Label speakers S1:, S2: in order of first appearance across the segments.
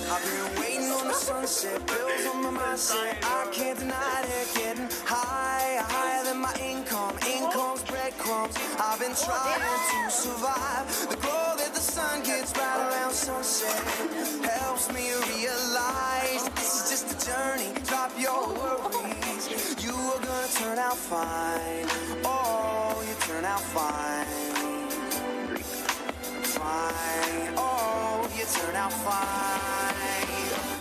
S1: I've been waiting on the sunset, bills on my mindset. I can't deny it, getting higher, higher than my income. Income's breadcrumbs. I've been trying to survive. The glow that the sun gets right around sunset helps me realize that this is just a journey. Drop your worries. You are gonna turn out fine. Oh, you turn out fine. Fine. Oh, you turn out fine.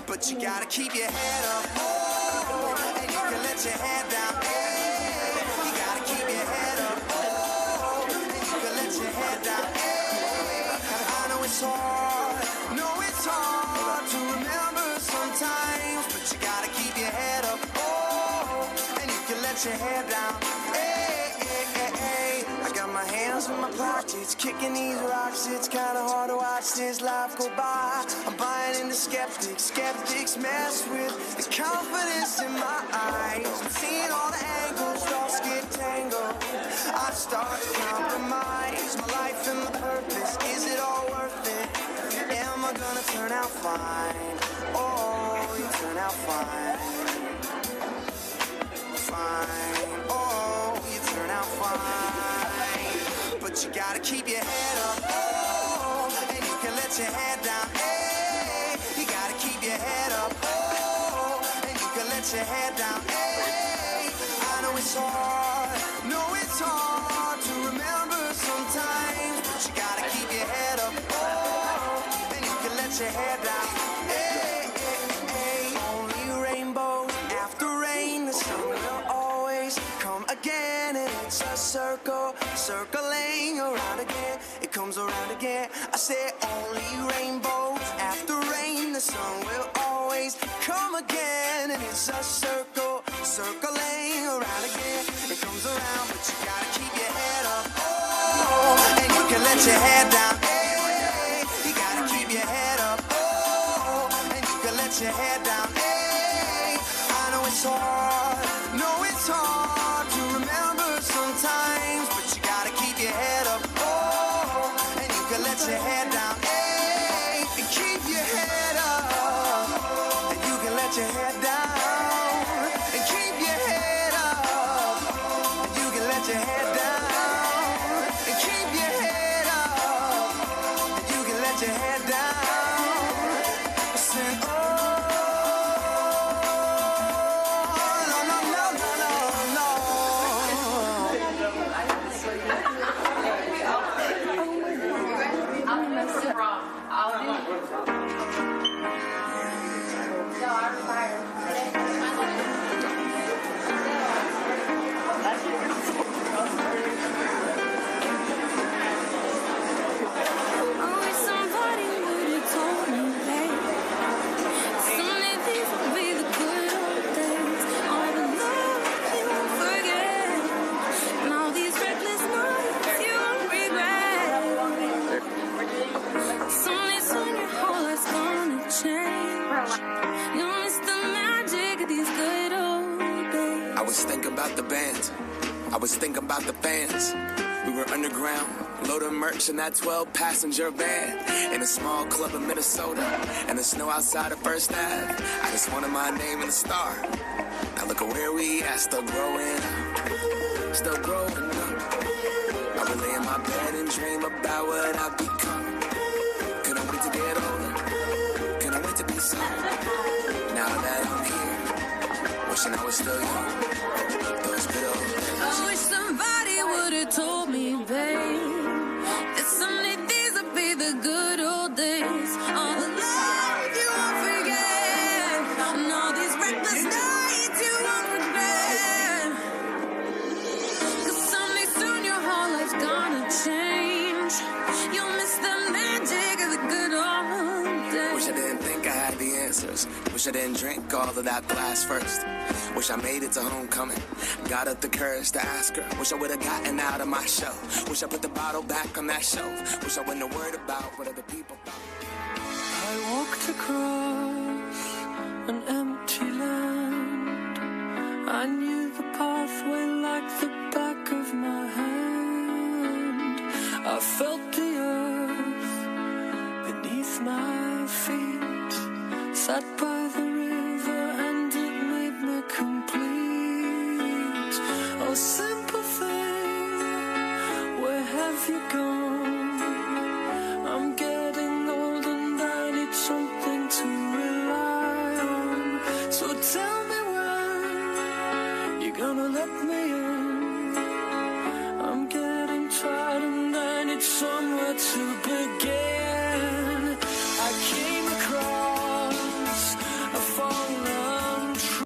S1: But you gotta keep your head up. Oh, and you can let your head down. Hey, you gotta keep your head up. Oh, and you can let your head down. Hey, I know it's hard. No, it's hard to remember sometimes. But you gotta keep your head up. Oh, and you can let your head down. Hey, hey, hey, hey. I got my hands in my pockets, kicking these rocks. It's kinda hard to watch this life go by. I'm buying into skeptics. Skeptics mess with the confidence in my eyes. I'm seeing all the angles, thoughts get tangled. I start to compromise my life and my purpose. Is it all worth it? Am I gonna turn out fine? Oh, you turn out fine. Fine. Oh, you turn out fine. But you gotta keep your head up. Oh, and you can let your head down. Hey, you gotta keep your head up. Oh, and you can let your head down. Hey, I know it's hard. No, it's hard to remember sometimes. But you gotta keep your head up. Oh, and you can let your head down. Hey, hey, hey. Only rainbows after rain. The sun will always come again. And it's a circle, circling around again. It comes around again. I say only rainbows after rain. The sun will always come again. And it's a circle, circling around again. It comes around, but you gotta keep your head up. Oh, and you can let your head down. Hey, you gotta keep your head up. Oh, and you can let your head down. Hey, I know it's hard. No, it's hard to remember sometimes, but you gotta keep your head up. Oh, and you can let your head down. Hey, and keep your head up. And you can let your head down. And keep your head up. And you can let your head down. And keep your head up. And you can let your head down. Sing, oh.
S2: I was thinking about the fans. We were underground, loaded merch in that 12-passenger van in a small club in Minnesota, and the snow outside of First Ave. I just wanted my name in the star. Now look at where we at, still growing up, still growing up. I would lay in my bed and dream about what I've become. Couldn't wait to get older, couldn't wait to be sober. Now that I'm here, wishing I was still young. Those good old days.
S3: I wish somebody would have told me, babe, that someday these would be the good old days. All the love you won't forget, and all these reckless nights you won't regret. 'Cause someday soon your whole life's gonna change. You'll miss the magic of the good old days.
S2: Wish I didn't think I had the answers. Wish I didn't drink all of that glass first. Wish I made it to homecoming, got up the courage to ask her. Wish I would've gotten out of my shell. Wish I put the bottle back on that shelf. Wish I wouldn't have worried about what other people thought.
S4: I walked across an empty land. I knew the pathway like the back of my hand. I felt the earth beneath my feet. Sat by the river and it made me complete. Oh, simple thing, where have you gone? I'm getting old and I need something to rely on. So tell me when you're gonna let me in. I'm getting tired and I need somewhere to begin. I came across a fallen tree.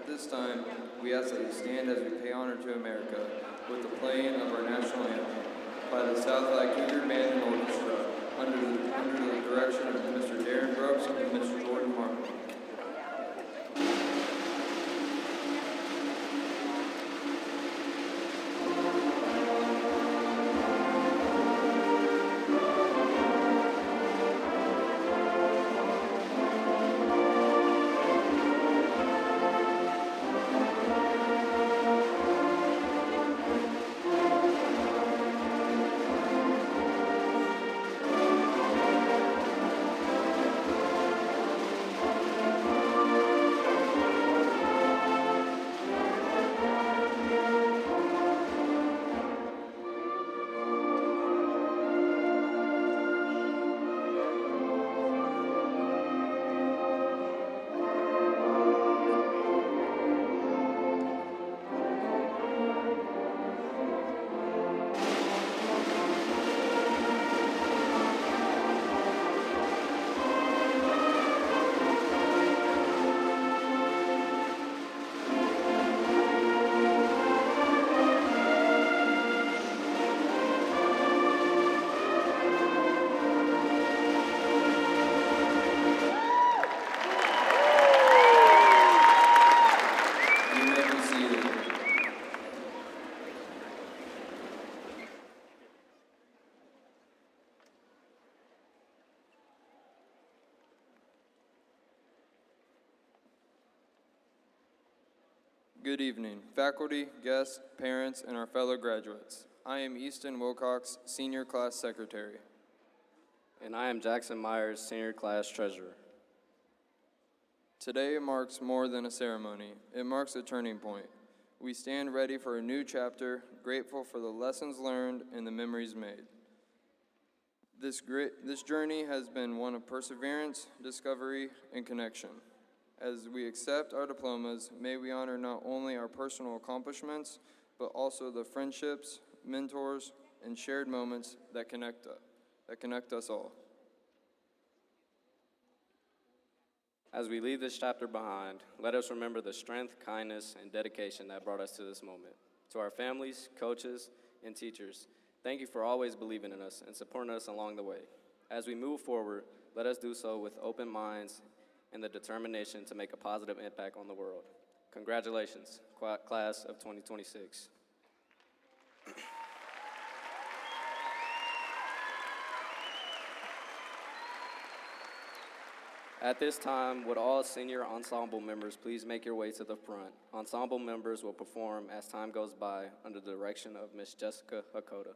S5: this time, we ask that you stand as we pay honor to America with the playing of our national anthem by the Southside Cougar Band and Orchestra under the direction of Mr. Darren Brooks and Mr. Jordan Martin. Good evening, faculty, guests, parents, and our fellow graduates. I am Easton Wilcox, Senior Class Secretary.
S6: And I am Jackson Myers, Senior Class Treasurer.
S5: Today marks more than a ceremony. It marks a turning point. We stand ready for a new chapter, grateful for the lessons learned and the memories made. This journey has been one of perseverance, discovery, and connection. As we accept our diplomas, may we honor not only our personal accomplishments, but also the friendships, mentors, and shared moments that connect us all.
S6: As we leave this chapter behind, let us remember the strength, kindness, and dedication that brought us to this moment. To our families, coaches, and teachers, thank you for always believing in us and supporting us along the way. As we move forward, let us do so with open minds and the determination to make a positive impact on the world. Congratulations, class of 2026. At this time, would all senior ensemble members please make your way to the front? Ensemble members will perform as time goes by under the direction of Ms. Jessica Hakoda.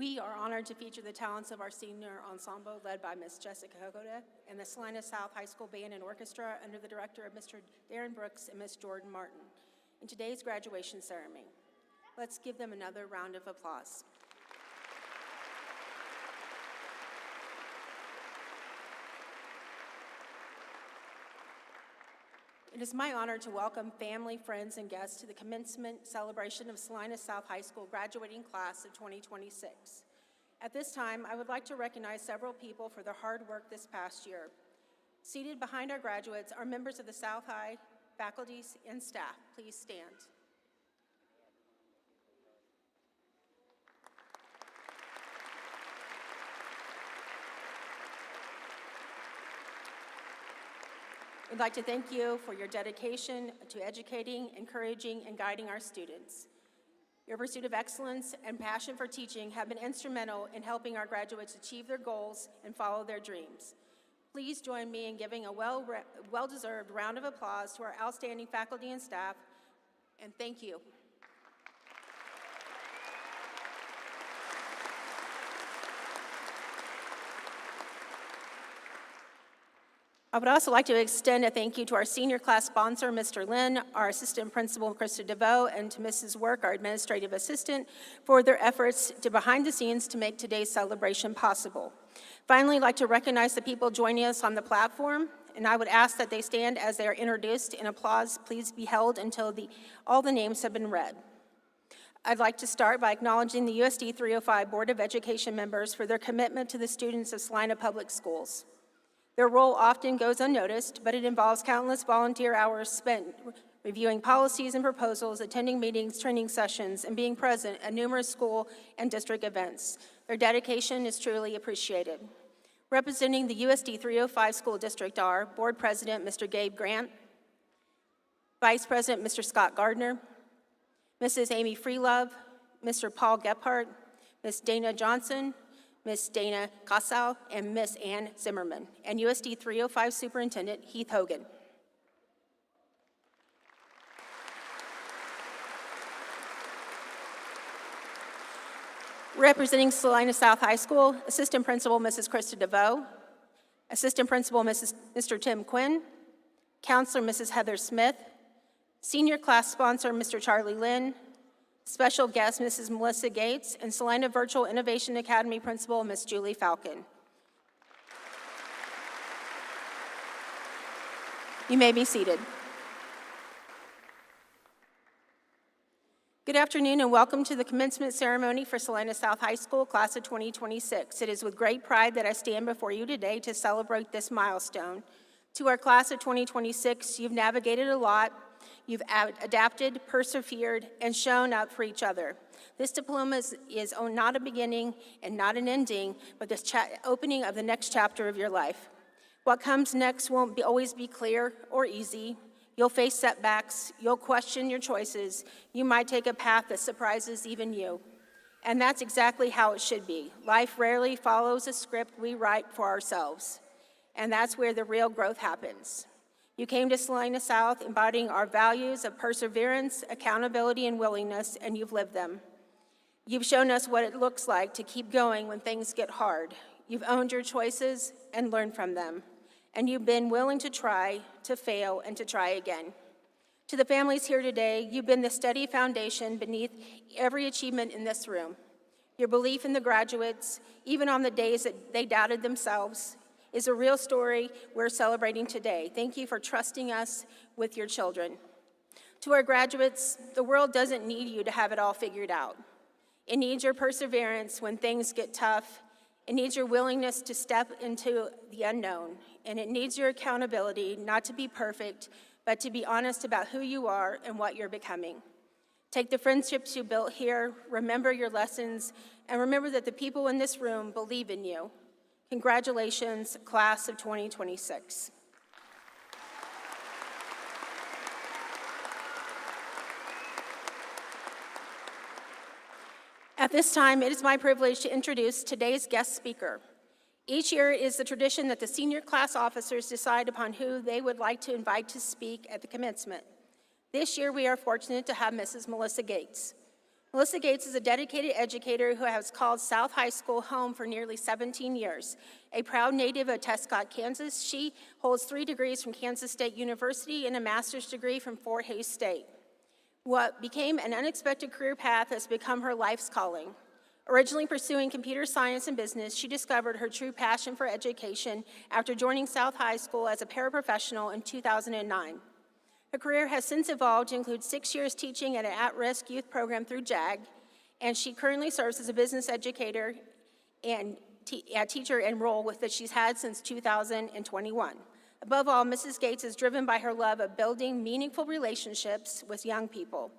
S7: We are honored to feature the talents of our senior ensemble led by Ms. Jessica Hogoda and the Salina South High School Band and Orchestra under the director of Mr. Darren Brooks and Ms. Jordan Martin in today's graduation ceremony. Let's give them another round of applause. It is my honor to welcome family, friends, and guests to the commencement celebration of Salina South High School graduating class of 2026. At this time, I would like to recognize several people for their hard work this past year. Seated behind our graduates are members of the South High faculty and staff. Please stand. We'd like to thank you for your dedication to educating, encouraging, and guiding our students. Your pursuit of excellence and passion for teaching have been instrumental in helping our graduates achieve their goals and follow their dreams. Please join me in giving a well-deserved round of applause to our outstanding faculty and staff, and thank you. I would also like to extend a thank you to our senior class sponsor, Mr. Lynn, our assistant principal, Krista DeVoe, and to Mrs. Work, our administrative assistant, for their efforts behind the scenes to make today's celebration possible. Finally, I'd like to recognize the people joining us on the platform, and I would ask that they stand as they are introduced, and applause please be held until all the names have been read. I'd like to start by acknowledging the USD 305 Board of Education members for their commitment to the students of Salina Public Schools. Their role often goes unnoticed, but it involves countless volunteer hours spent reviewing policies and proposals, attending meetings, training sessions, and being present at numerous school and district events. Their dedication is truly appreciated. Representing the USD 305 School District are Board President Mr. Gabe Grant, Vice President Mr. Scott Gardner, Mrs. Amy Freelove, Mr. Paul Gephardt, Ms. Dana Johnson, Ms. Dana Kassow, and Ms. Ann Zimmerman, and USD 305 Superintendent Heath Hogan. Representing Salina South High School, Assistant Principal Mrs. Krista DeVoe, Assistant Principal Mr. Tim Quinn, Counselor Mrs. Heather Smith, Senior Class Sponsor Mr. Charlie Lynn, Special guest, Mrs. Melissa Gates, and Salina Virtual Innovation Academy Principal, Ms. Julie Falcon. You may be seated. Good afternoon and welcome to the commencement ceremony for Salina South High School, class of 2026. It is with great pride that I stand before you today to celebrate this milestone. To our class of 2026, you've navigated a lot. You've adapted, persevered, and shown up for each other. This diploma is not a beginning and not an ending, but the opening of the next chapter of your life. What comes next won't always be clear or easy. You'll face setbacks. You'll question your choices. You might take a path that surprises even you. And that's exactly how it should be. Life rarely follows a script we write for ourselves. And that's where the real growth happens. You came to Salina South embodying our values of perseverance, accountability, and willingness, and you've lived them. You've shown us what it looks like to keep going when things get hard. You've owned your choices and learned from them. And you've been willing to try, to fail, and to try again. To the families here today, you've been the steady foundation beneath every achievement in this room. Your belief in the graduates, even on the days that they doubted themselves, is a real story we're celebrating today. Thank you for trusting us with your children. To our graduates, the world doesn't need you to have it all figured out. It needs your perseverance when things get tough. It needs your willingness to step into the unknown. And it needs your accountability not to be perfect, but to be honest about who you are and what you're becoming. Take the friendships you built here, remember your lessons, and remember that the people in this room believe in you. Congratulations, class of 2026. At this time, it is my privilege to introduce today's guest speaker. Each year is the tradition that the senior class officers decide upon who they would like to invite to speak at the commencement. This year, we are fortunate to have Mrs. Melissa Gates. Melissa Gates is a dedicated educator who has called South High School home for nearly 17 years. A proud native of Tescott, Kansas, she holds 3 degrees from Kansas State University and a master's degree from Fort Hays State. What became an unexpected career path has become her life's calling. Originally pursuing computer science and business, she discovered her true passion for education after joining South High School as a paraprofessional in 2009. Her career has since evolved to include 6 years teaching at an at-risk youth program through JAG, and she currently serves as a business educator and teacher and role that she's had since 2021. Above all, Mrs. Gates is driven by her love of building meaningful relationships with young people.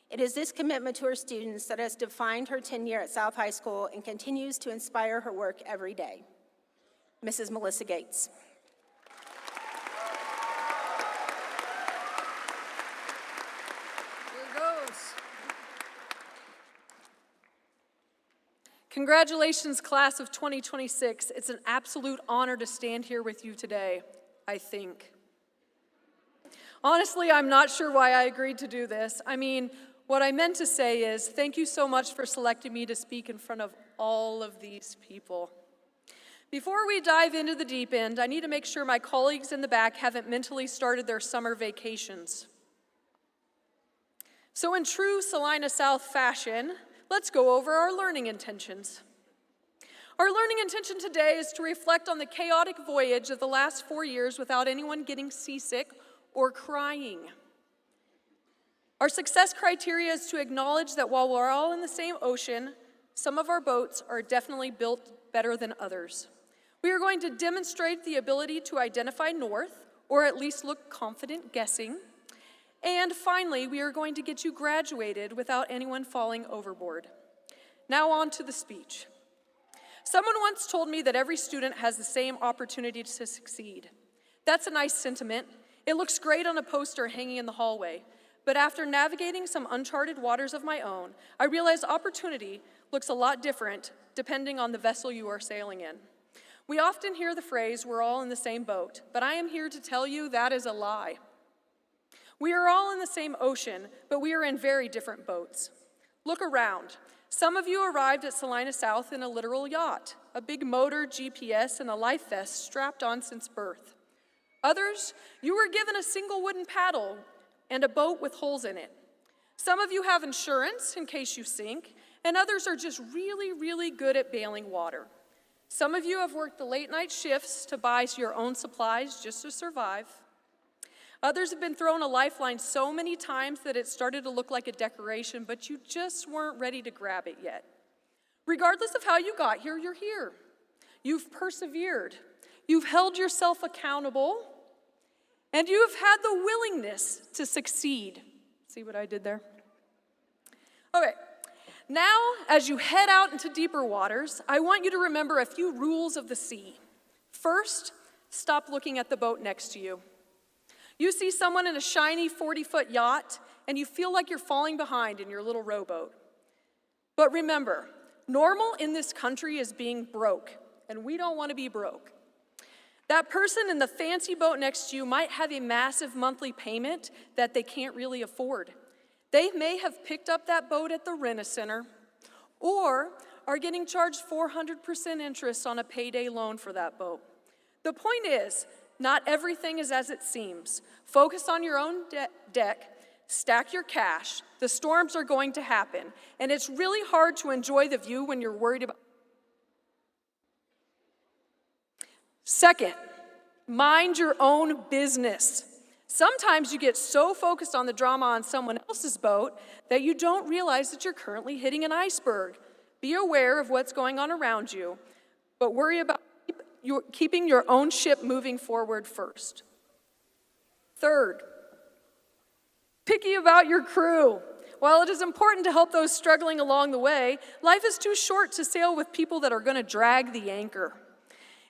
S7: It is this commitment to her students that has defined her tenure at South High School and continues to inspire her work every day. Mrs. Melissa Gates.
S8: Congratulations, class of 2026. It's an absolute honor to stand here with you today, I think. Honestly, I'm not sure why I agreed to do this. I mean, what I meant to say is, thank you so much for selecting me to speak in front of all of these people. Before we dive into the deep end, I need to make sure my colleagues in the back haven't mentally started their summer vacations. So in true Salina South fashion, let's go over our learning intentions. Our learning intention today is to reflect on the chaotic voyage of the last 4 years without anyone getting seasick or crying. Our success criteria is to acknowledge that while we're all in the same ocean, some of our boats are definitely built better than others. We are going to demonstrate the ability to identify north, or at least look confident guessing. And finally, we are going to get you graduated without anyone falling overboard. Now on to the speech. Someone once told me that every student has the same opportunity to succeed. That's a nice sentiment. It looks great on a poster hanging in the hallway. But after navigating some uncharted waters of my own, I realized opportunity looks a lot different depending on the vessel you are sailing in. We often hear the phrase, we're all in the same boat, but I am here to tell you that is a lie. We are all in the same ocean, but we are in very different boats. Look around. Some of you arrived at Salina South in a literal yacht, a big motor, GPS, and a life vest strapped on since birth. Others, you were given a single wooden paddle and a boat with holes in it. Some of you have insurance in case you sink, and others are just really, really good at bailing water. Some of you have worked the late night shifts to buy your own supplies just to survive. Others have been thrown a lifeline so many times that it started to look like a decoration, but you just weren't ready to grab it yet. Regardless of how you got here, you're here. You've persevered. You've held yourself accountable, and you have had the willingness to succeed. See what I did there? Okay, now as you head out into deeper waters, I want you to remember a few rules of the sea. First, stop looking at the boat next to you. You see someone in a shiny 40-foot yacht, and you feel like you're falling behind in your little rowboat. But remember, normal in this country is being broke, and we don't want to be broke. That person in the fancy boat next to you might have a massive monthly payment that they can't really afford. They may have picked up that boat at the Rent-A-Center, or are getting charged 400% interest on a payday loan for that boat. The point is, not everything is as it seems. Focus on your own deck, stack your cash. The storms are going to happen, and it's really hard to enjoy the view when you're worried about. Second, mind your own business. Sometimes you get so focused on the drama on someone else's boat that you don't realize that you're currently hitting an iceberg. Be aware of what's going on around you, but worry about keeping your own ship moving forward first. Third, picky about your crew. While it is important to help those struggling along the way, life is too short to sail with people that are going to drag the anchor.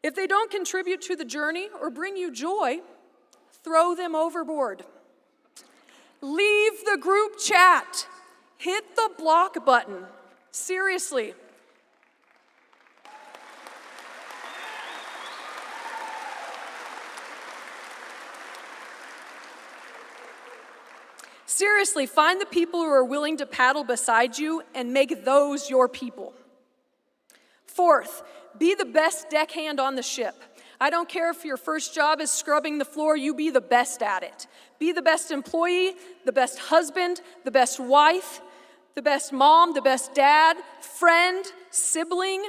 S8: If they don't contribute to the journey or bring you joy, throw them overboard. Leave the group chat. Hit the block button. Seriously. Seriously, find the people who are willing to paddle beside you and make those your people. Fourth, be the best deckhand on the ship. I don't care if your first job is scrubbing the floor, you be the best at it. Be the best employee, the best husband, the best wife, the best mom, the best dad, friend, sibling,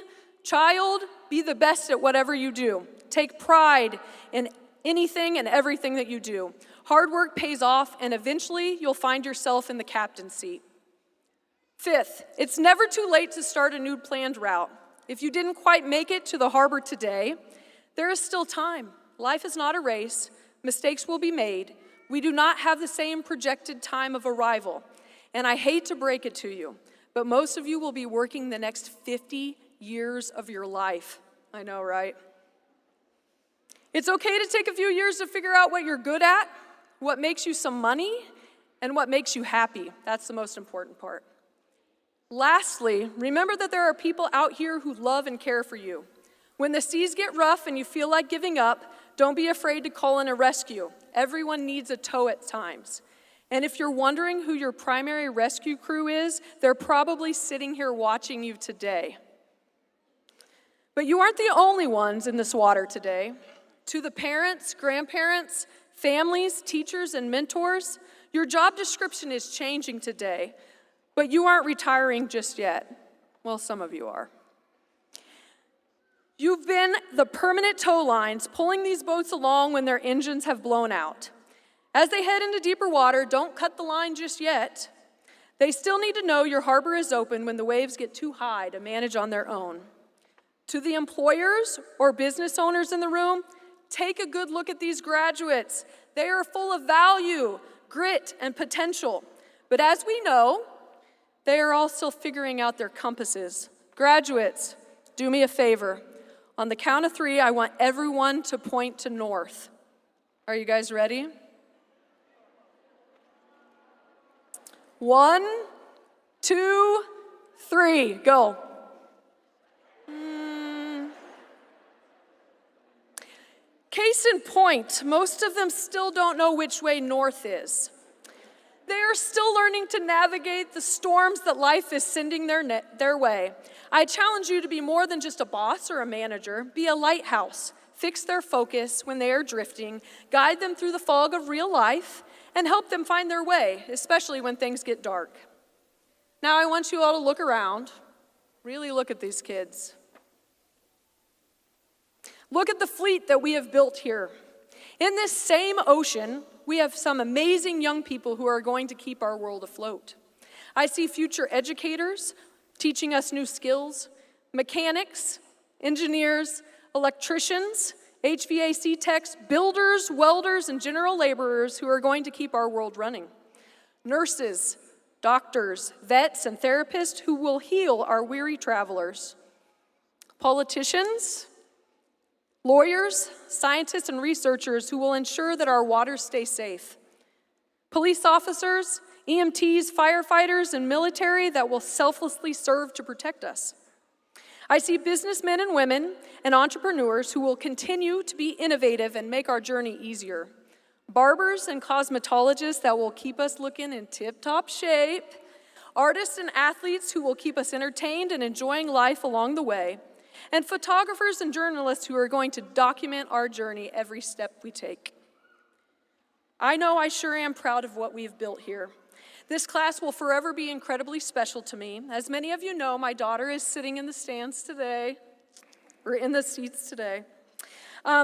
S8: child. Be the best at whatever you do. Take pride in anything and everything that you do. Hard work pays off, and eventually you'll find yourself in the captain's seat. Fifth, it's never too late to start a new planned route. If you didn't quite make it to the harbor today, there is still time. Life is not a race. Mistakes will be made. We do not have the same projected time of arrival. And I hate to break it to you, but most of you will be working the next 50 years of your life. I know, right? It's okay to take a few years to figure out what you're good at, what makes you some money, and what makes you happy. That's the most important part. Lastly, remember that there are people out here who love and care for you. When the seas get rough and you feel like giving up, don't be afraid to call in a rescue. Everyone needs a tow at times. And if you're wondering who your primary rescue crew is, they're probably sitting here watching you today. But you aren't the only ones in this water today. To the parents, grandparents, families, teachers, and mentors, your job description is changing today, but you aren't retiring just yet. Well, some of you are. You've been the permanent tow lines pulling these boats along when their engines have blown out. As they head into deeper water, don't cut the line just yet. They still need to know your harbor is open when the waves get too high to manage on their own. To the employers or business owners in the room, take a good look at these graduates. They are full of value, grit, and potential. But as we know, they are all still figuring out their compasses. Graduates, do me a favor. On the count of 3, I want everyone to point to north. Are you guys ready? 1, 2, 3, go. Case in point, most of them still don't know which way north is. They are still learning to navigate the storms that life is sending their way. I challenge you to be more than just a boss or a manager. Be a lighthouse. Fix their focus when they are drifting. Guide them through the fog of real life and help them find their way, especially when things get dark. Now I want you all to look around. Really look at these kids. Look at the fleet that we have built here. In this same ocean, we have some amazing young people who are going to keep our world afloat. I see future educators teaching us new skills, mechanics, engineers, electricians, HVAC techs, builders, welders, and general laborers who are going to keep our world running. Nurses, doctors, vets, and therapists who will heal our weary travelers. Politicians, lawyers, scientists, and researchers who will ensure that our waters stay safe. Police officers, EMTs, firefighters, and military that will selflessly serve to protect us. I see businessmen and women and entrepreneurs who will continue to be innovative and make our journey easier. Barbers and cosmetologists that will keep us looking in tip-top shape. Artists and athletes who will keep us entertained and enjoying life along the way. And photographers and journalists who are going to document our journey every step we take. I know I sure am proud of what we've built here. This class will forever be incredibly special to me. As many of you know, my daughter is sitting in the stands today, or in the seats today.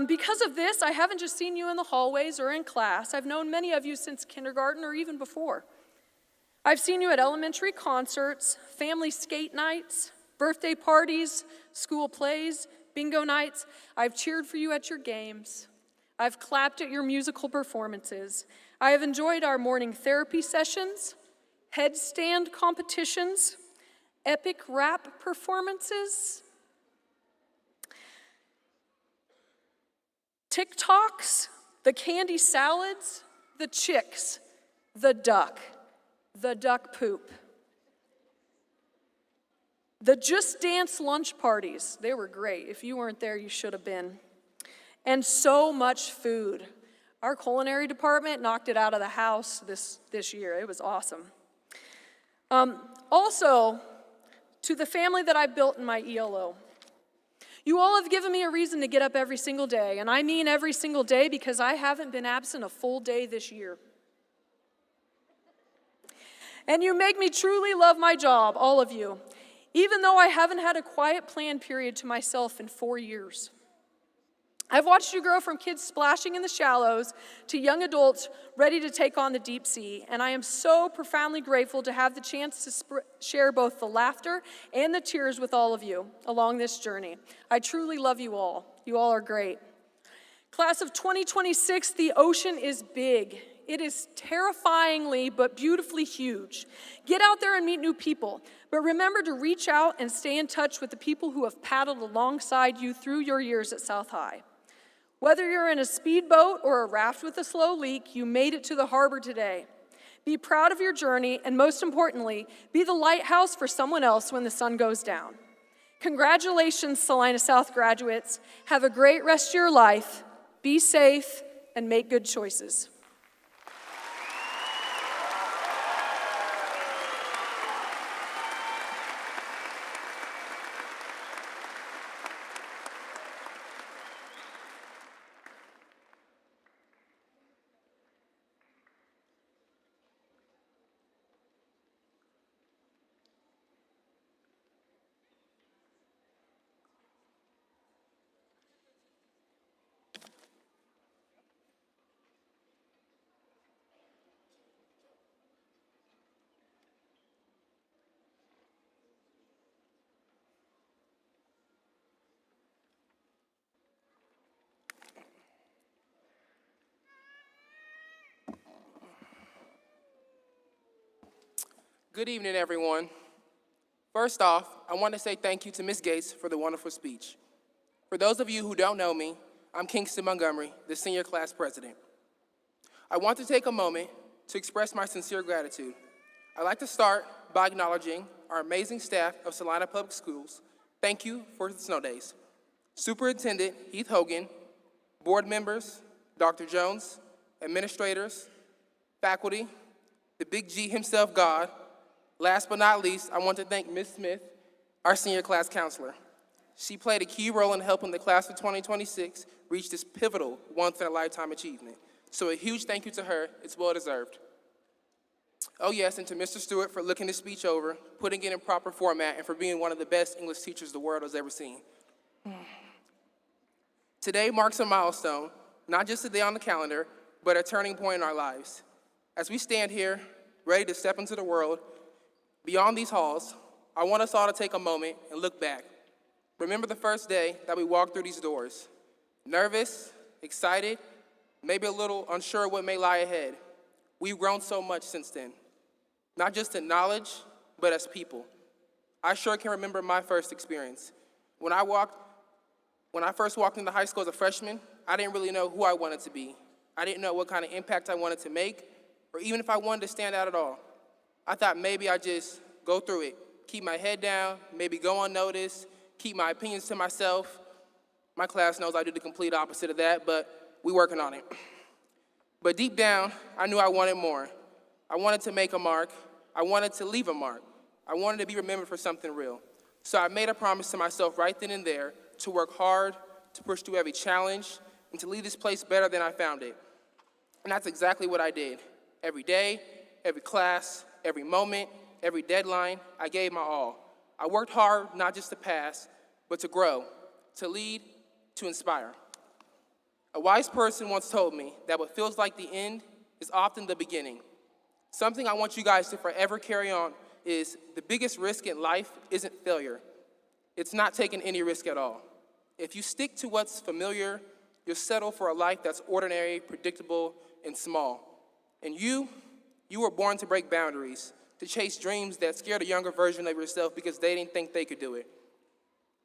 S8: Because of this, I haven't just seen you in the hallways or in class. I've known many of you since kindergarten or even before. I've seen you at elementary concerts, family skate nights, birthday parties, school plays, bingo nights. I've cheered for you at your games. I've clapped at your musical performances. I have enjoyed our morning therapy sessions, headstand competitions, epic rap performances, TikToks, the candy salads, the chicks, the duck poop. The Just Dance lunch parties, they were great. If you weren't there, you should have been. And so much food. Our culinary department knocked it out of the house this year. It was awesome. Also, to the family that I built in my ELO, you all have given me a reason to get up every single day, and I mean every single day because I haven't been absent a full day this year. And you make me truly love my job, all of you, even though I haven't had a quiet plan period to myself in 4 years. I've watched you grow from kids splashing in the shallows to young adults ready to take on the deep sea, and I am so profoundly grateful to have the chance to share both the laughter and the tears with all of you along this journey. I truly love you all. You all are great. Class of 2026, the ocean is big. It is terrifyingly but beautifully huge. Get out there and meet new people, but remember to reach out and stay in touch with the people who have paddled alongside you through your years at South High. Whether you're in a speedboat or a raft with a slow leak, you made it to the harbor today. Be proud of your journey, and most importantly, be the lighthouse for someone else when the sun goes down. Congratulations, Salina South graduates. Have a great rest of your life. Be safe and make good choices.
S9: Good evening, everyone. First off, I want to say thank you to Ms. Gates for the wonderful speech. For those of you who don't know me, I'm Kingston Montgomery, the senior class president. I want to take a moment to express my sincere gratitude. I'd like to start by acknowledging our amazing staff of Salina Public Schools. Thank you for the snow days. Superintendent Heath Hogan, board members, Dr. Jones, administrators, faculty, the big G himself, God. Last but not least, I want to thank Ms. Smith, our senior class counselor. She played a key role in helping the class of 2026 reach this pivotal once-in-a-lifetime achievement. So a huge thank you to her. It's well-deserved. Oh yes, and to Mr. Stewart for looking this speech over, putting it in proper format, and for being one of the best English teachers the world has ever seen. Today marks a milestone, not just a day on the calendar, but a turning point in our lives. As we stand here, ready to step into the world, beyond these halls, I want us all to take a moment and look back. Remember the first day that we walked through these doors. Nervous, excited, maybe a little unsure what may lie ahead. We've grown so much since then, not just in knowledge, but as people. I sure can remember my first experience. When I first walked into high school as a freshman, I didn't really know who I wanted to be. I didn't know what kind of impact I wanted to make, or even if I wanted to stand out at all. I thought maybe I'd just go through it, keep my head down, maybe go unnoticed, keep my opinions to myself. My class knows I do the complete opposite of that, but we're working on it. But deep down, I knew I wanted more. I wanted to make a mark. I wanted to leave a mark. I wanted to be remembered for something real. So I made a promise to myself right then and there to work hard, to push through every challenge, and to leave this place better than I found it. And that's exactly what I did. Every day, every class, every moment, every deadline, I gave my all. I worked hard not just to pass, but to grow, to lead, to inspire. A wise person once told me that what feels like the end is often the beginning. Something I want you guys to forever carry on is the biggest risk in life isn't failure. It's not taking any risk at all. If you stick to what's familiar, you'll settle for a life that's ordinary, predictable, and small. And you were born to break boundaries, to chase dreams that scared a younger version of yourself because they didn't think they could do it.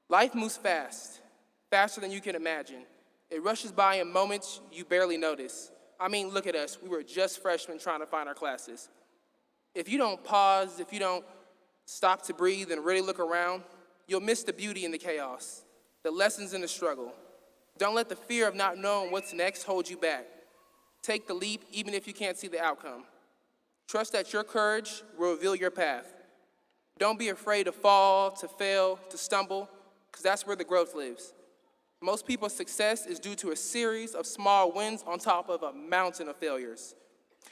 S9: Life moves fast, faster than you can imagine. It rushes by in moments you barely notice. I mean, look at us. We were just freshmen trying to find our classes. If you don't pause, if you don't stop to breathe and really look around, you'll miss the beauty in the chaos, the lessons in the struggle. Don't let the fear of not knowing what's next hold you back. Take the leap even if you can't see the outcome. Trust that your courage will reveal your path. Don't be afraid to fall, to fail, to stumble, because that's where the growth lives. Most people's success is due to a series of small wins on top of a mountain of failures.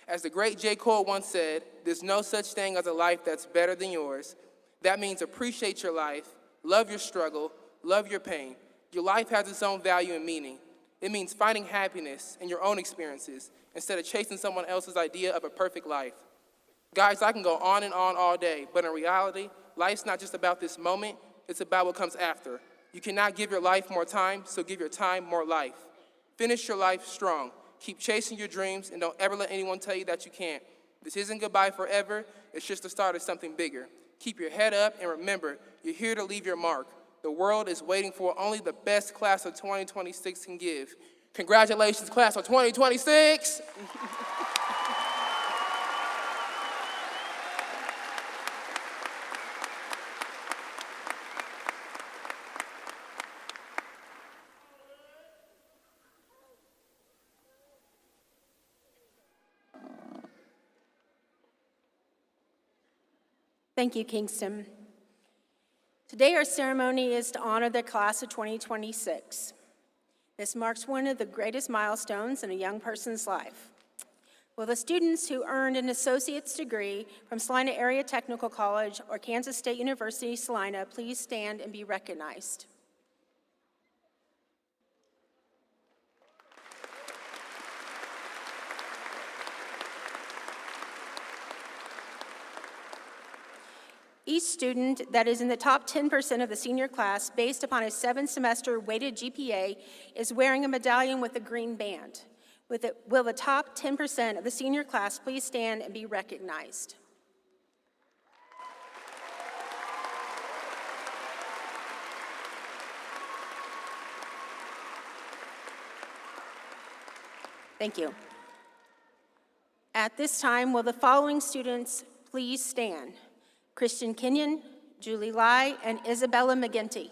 S9: As the great J. Cole once said, there's no such thing as a life that's better than yours. That means appreciate your life, love your struggle, love your pain. Your life has its own value and meaning. It means finding happiness in your own experiences instead of chasing someone else's idea of a perfect life. Guys, I can go on and on all day, but in reality, life's not just about this moment, it's about what comes after. You cannot give your life more time, so give your time more life. Finish your life strong. Keep chasing your dreams, and don't ever let anyone tell you that you can't. This isn't goodbye forever, it's just the start of something bigger. Keep your head up, and remember, you're here to leave your mark. The world is waiting for only the best class of 2026 can give. Congratulations, class of 2026!
S7: Thank you, Kingston. Today, our ceremony is to honor the class of 2026. This marks one of the greatest milestones in a young person's life. Will the students who earned an associate's degree from Salina Area Technical College or Kansas State University, Salina, please stand and be recognized? Each student that is in the top 10% of the senior class, based upon a 7-semester weighted GPA, is wearing a medallion with a green band. Will the top 10% of the senior class please stand and be recognized? Thank you. At this time, will the following students please stand? Christian Kenyon, Julie Lai, and Isabella McGinty.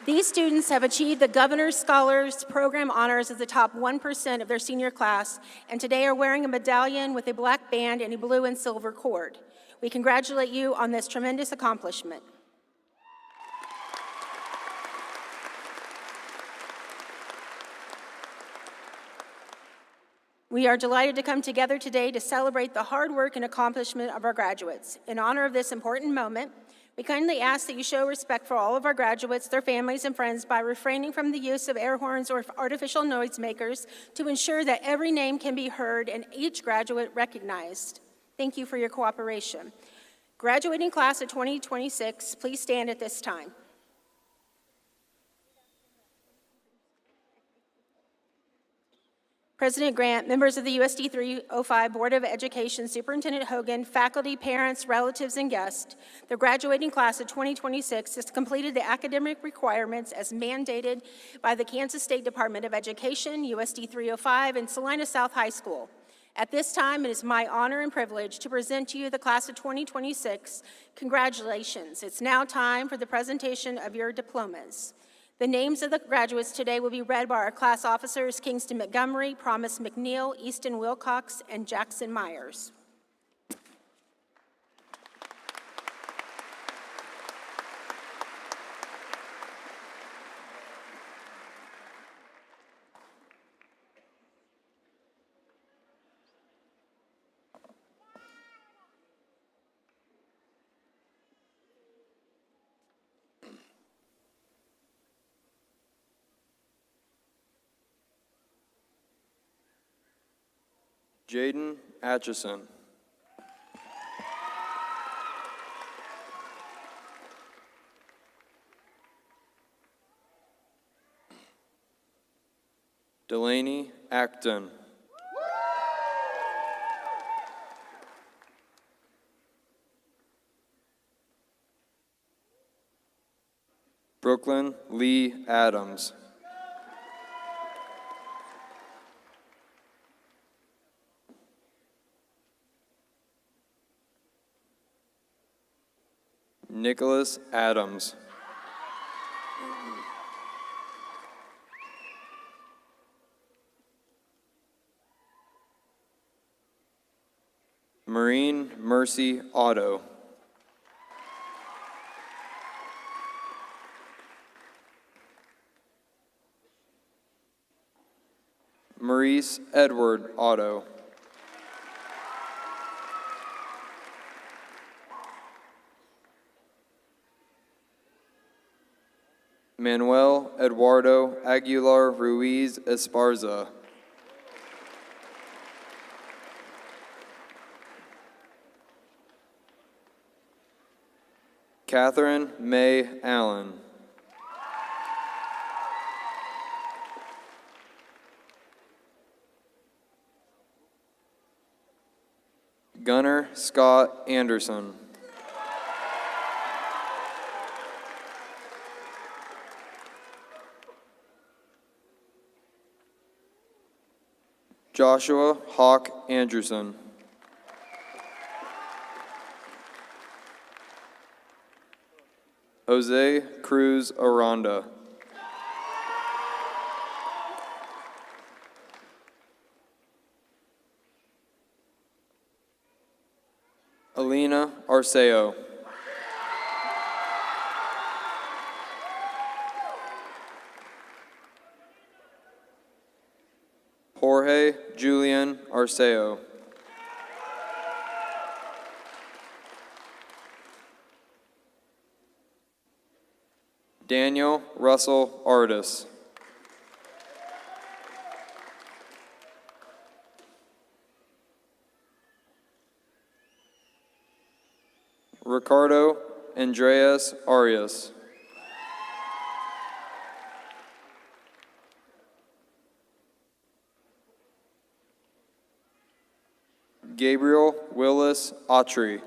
S7: These students have achieved the Governor's Scholars Program honors as the top 1% of their senior class, and today are wearing a medallion with a black band and a blue and silver cord. We congratulate you on this tremendous accomplishment. We are delighted to come together today to celebrate the hard work and accomplishment of our graduates. In honor of this important moment, we kindly ask that you show respect for all of our graduates, their families, and friends by refraining from the use of air horns or artificial noisemakers to ensure that every name can be heard and each graduate recognized. Thank you for your cooperation. Graduating class of 2026, please stand at this time. President Grant, members of the USD 305 Board of Education, Superintendent Hogan, faculty, parents, relatives, and guests, the graduating class of 2026 has completed the academic requirements as mandated by the Kansas State Department of Education, USD 305, and Salina South High School. At this time, it is my honor and privilege to present to you the class of 2026. Congratulations. It's now time for the presentation of your diplomas. The names of the graduates today will be read by our class officers, Kingston Montgomery, Promise McNeil, Easton Wilcox, and Jackson Myers.
S5: Jaden Atchison. Delaney Acton. Brooklyn Lee Adams. Nicholas Adams. Mercy Otto. Maurice Edward Otto. Manuel Eduardo Aguilar Ruiz Esparza. Catherine May Allen. Gunnar Scott Anderson. Joshua Hawk Anderson. Jose Cruz Aranda. Alina Arceo. Jorge Julian Arceo. Daniel Russell Artis. Ricardo Andreas Arias. Gabriel Willis Autry.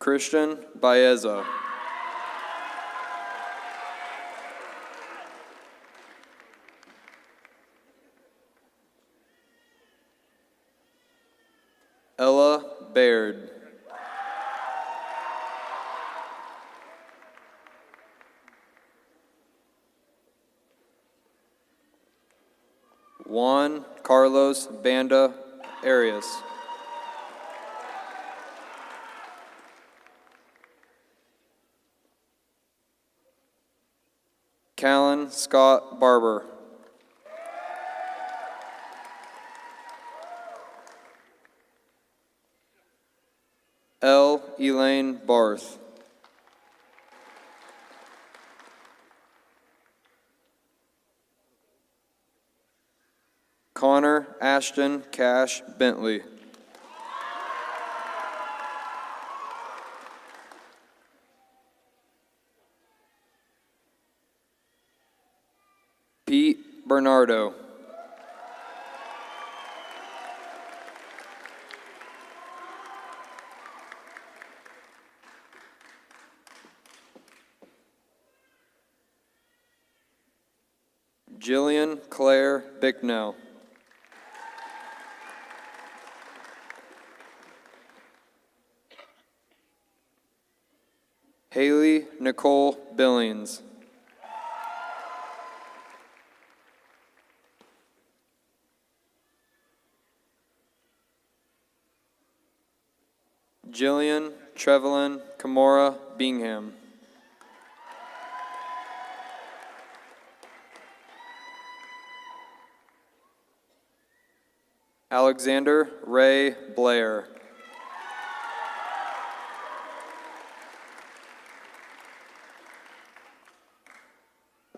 S5: Christian Baeza. Ella Baird. Juan Carlos Banda Arias. Callan Scott Barber. L. Elaine Barth. Connor Ashton Cash Bentley. Pete Bernardo. Jillian Claire Bicknell. Haley Nicole Billings. Jillian Trevelyan Kamora Bingham. Alexander Ray Blair.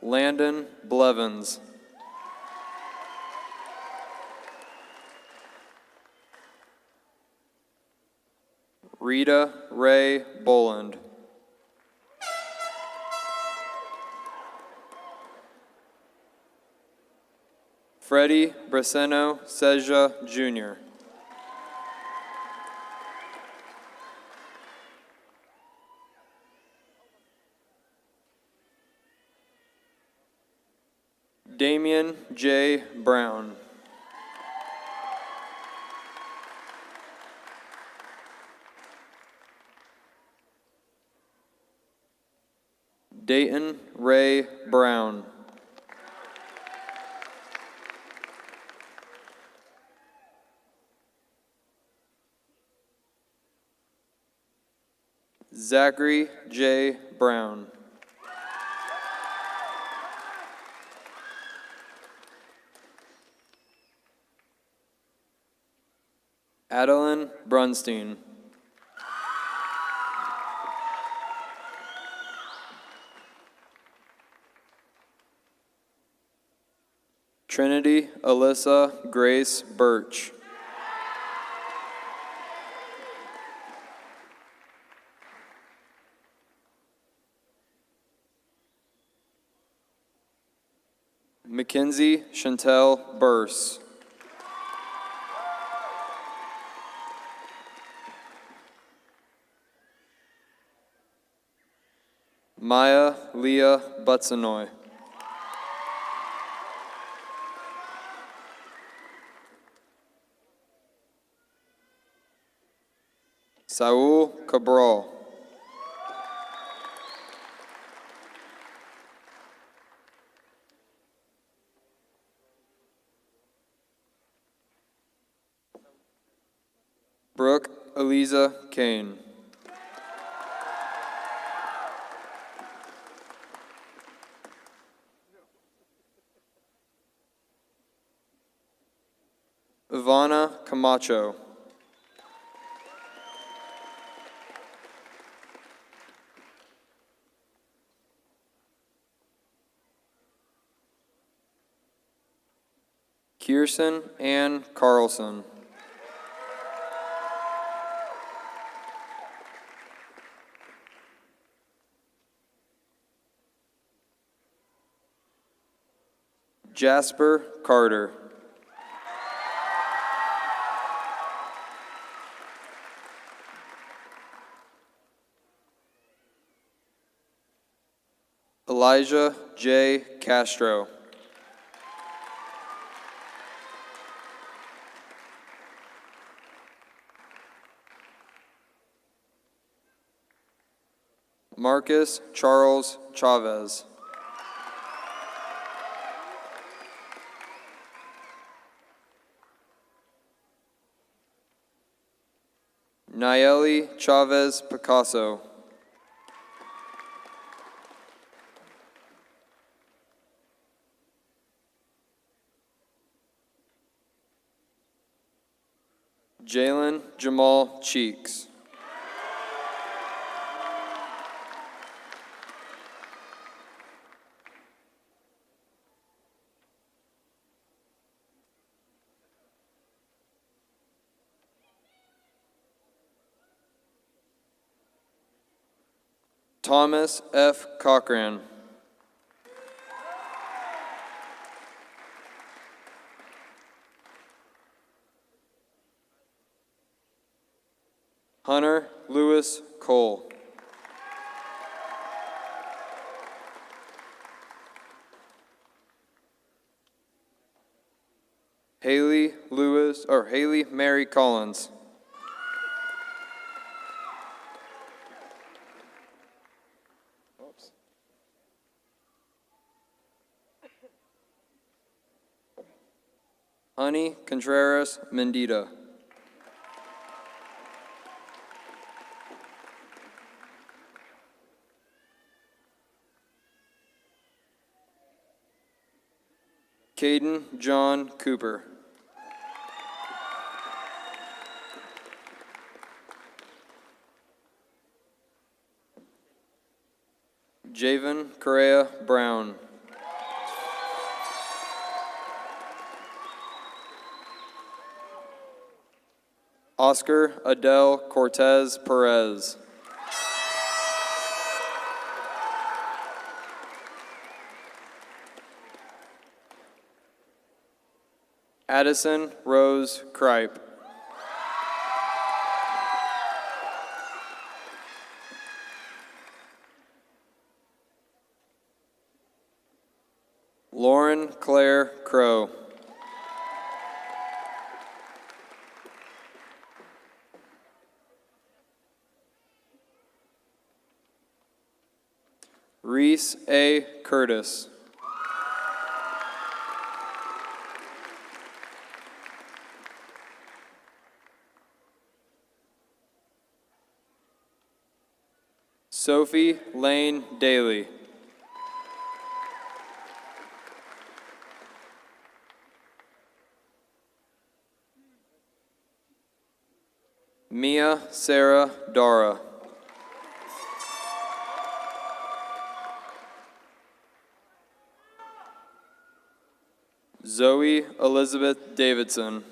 S5: Landon Blevins. Rita Ray Boland. Freddie Breseno Seja Jr. Damian J. Brown. Dayton Ray Brown. Zachary J. Brown. Adeline Brunstein. Trinity Alyssa Grace Birch. Mackenzie Chantel Burse. Maya Leah Butsanoy. Saul Cabral. Brooke Eliza Kane. Ivana Camacho. Kirsten Ann Carlson. Jasper Carter. Elijah J. Castro. Marcus Charles Chavez. Nayeli Chavez Picasso. Jalen Jamal Cheeks. Thomas F. Cochran. Hunter Lewis Cole. Haley Mary Collins. Honey Contreras Mendita. Caden John Cooper. Javen Correa Brown. Oscar Adele Cortez Perez. Addison Rose Kripe. Lauren Claire Crow. Reese A. Curtis. Sophie Lane Daly. Mia Sarah Dara. Zoe Elizabeth Davidson.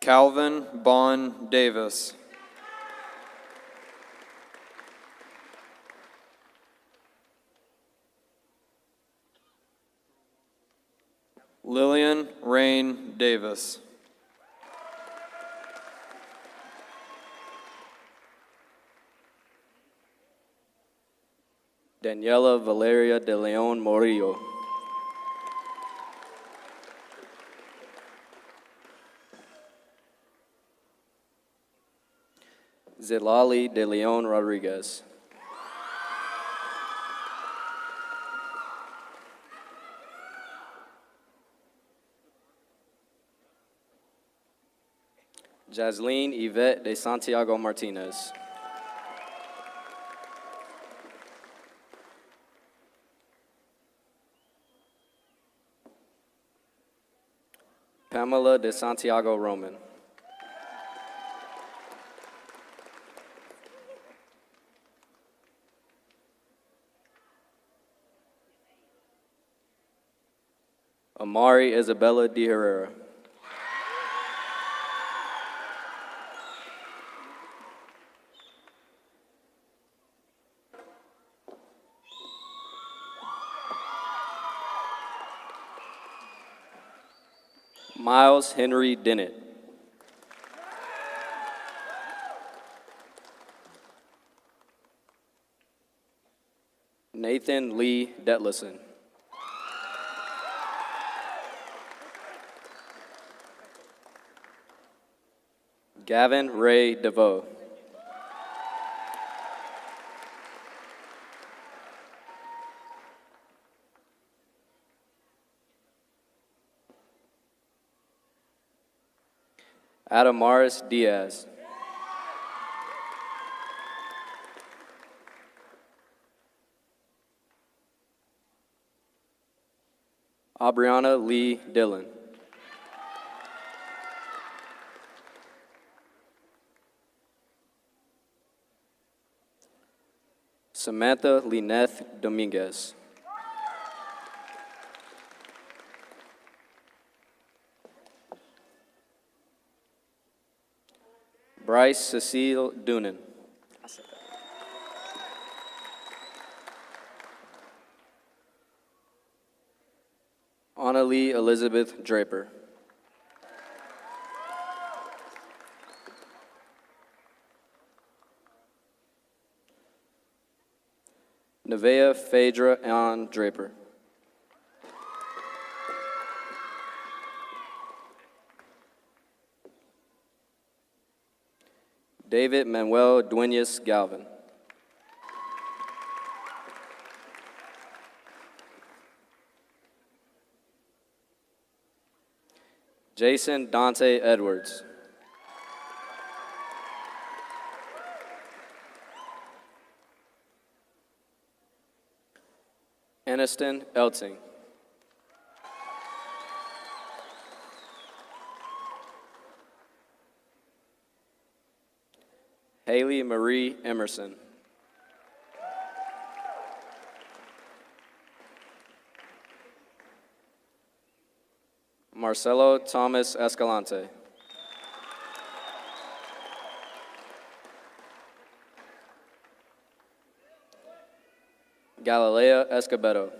S5: Calvin Bond Davis. Lillian Rain Davis.
S6: Daniela Valeria de Leon Morillo. Zilali de Leon Rodriguez. Jasleen Yvette de Santiago Martinez. Pamela de Santiago Roman. Amari Isabella de Herrera. Miles Henry Dennett. Nathan Lee Detlison. Gavin Ray DeVoe. Adamaris Diaz. Aubriana Lee Dillon. Samantha Lineth Dominguez. Bryce Cecile Doonan. Annalie Elizabeth Draper. Nevaeh Phaedra Ann Draper. David Manuel Duenas Galvin. Jason Dante Edwards. Aniston Elting. Haley Marie Emerson. Marcelo Thomas Escalante. Galilea Escobedo.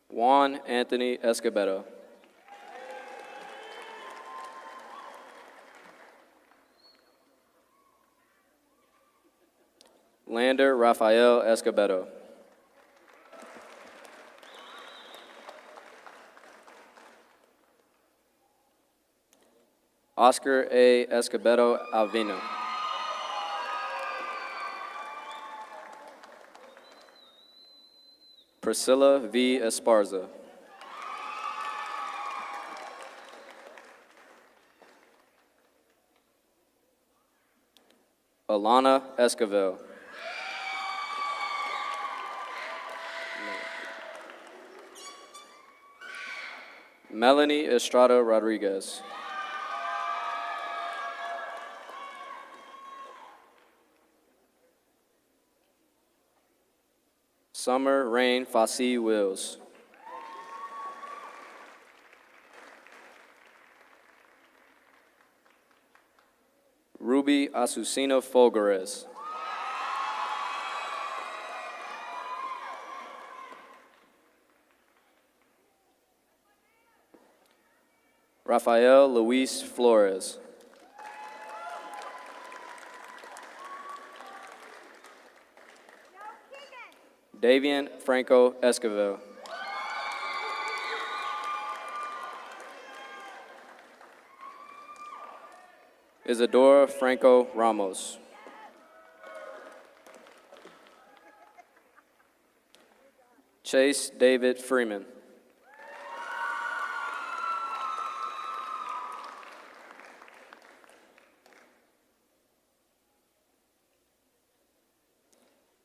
S6: Juan Anthony Escobedo. Lander Rafael Escobedo. Oscar A. Escobedo Alvino. Priscilla V. Esparza. Alana Esquivel. Melanie Estrada Rodriguez. Summer Rain Fassi Wills. Ruby Azucena Folgares. Rafael Luis Flores. Davian Franco Esquivel. Isadora Franco Ramos. Chase David Freeman.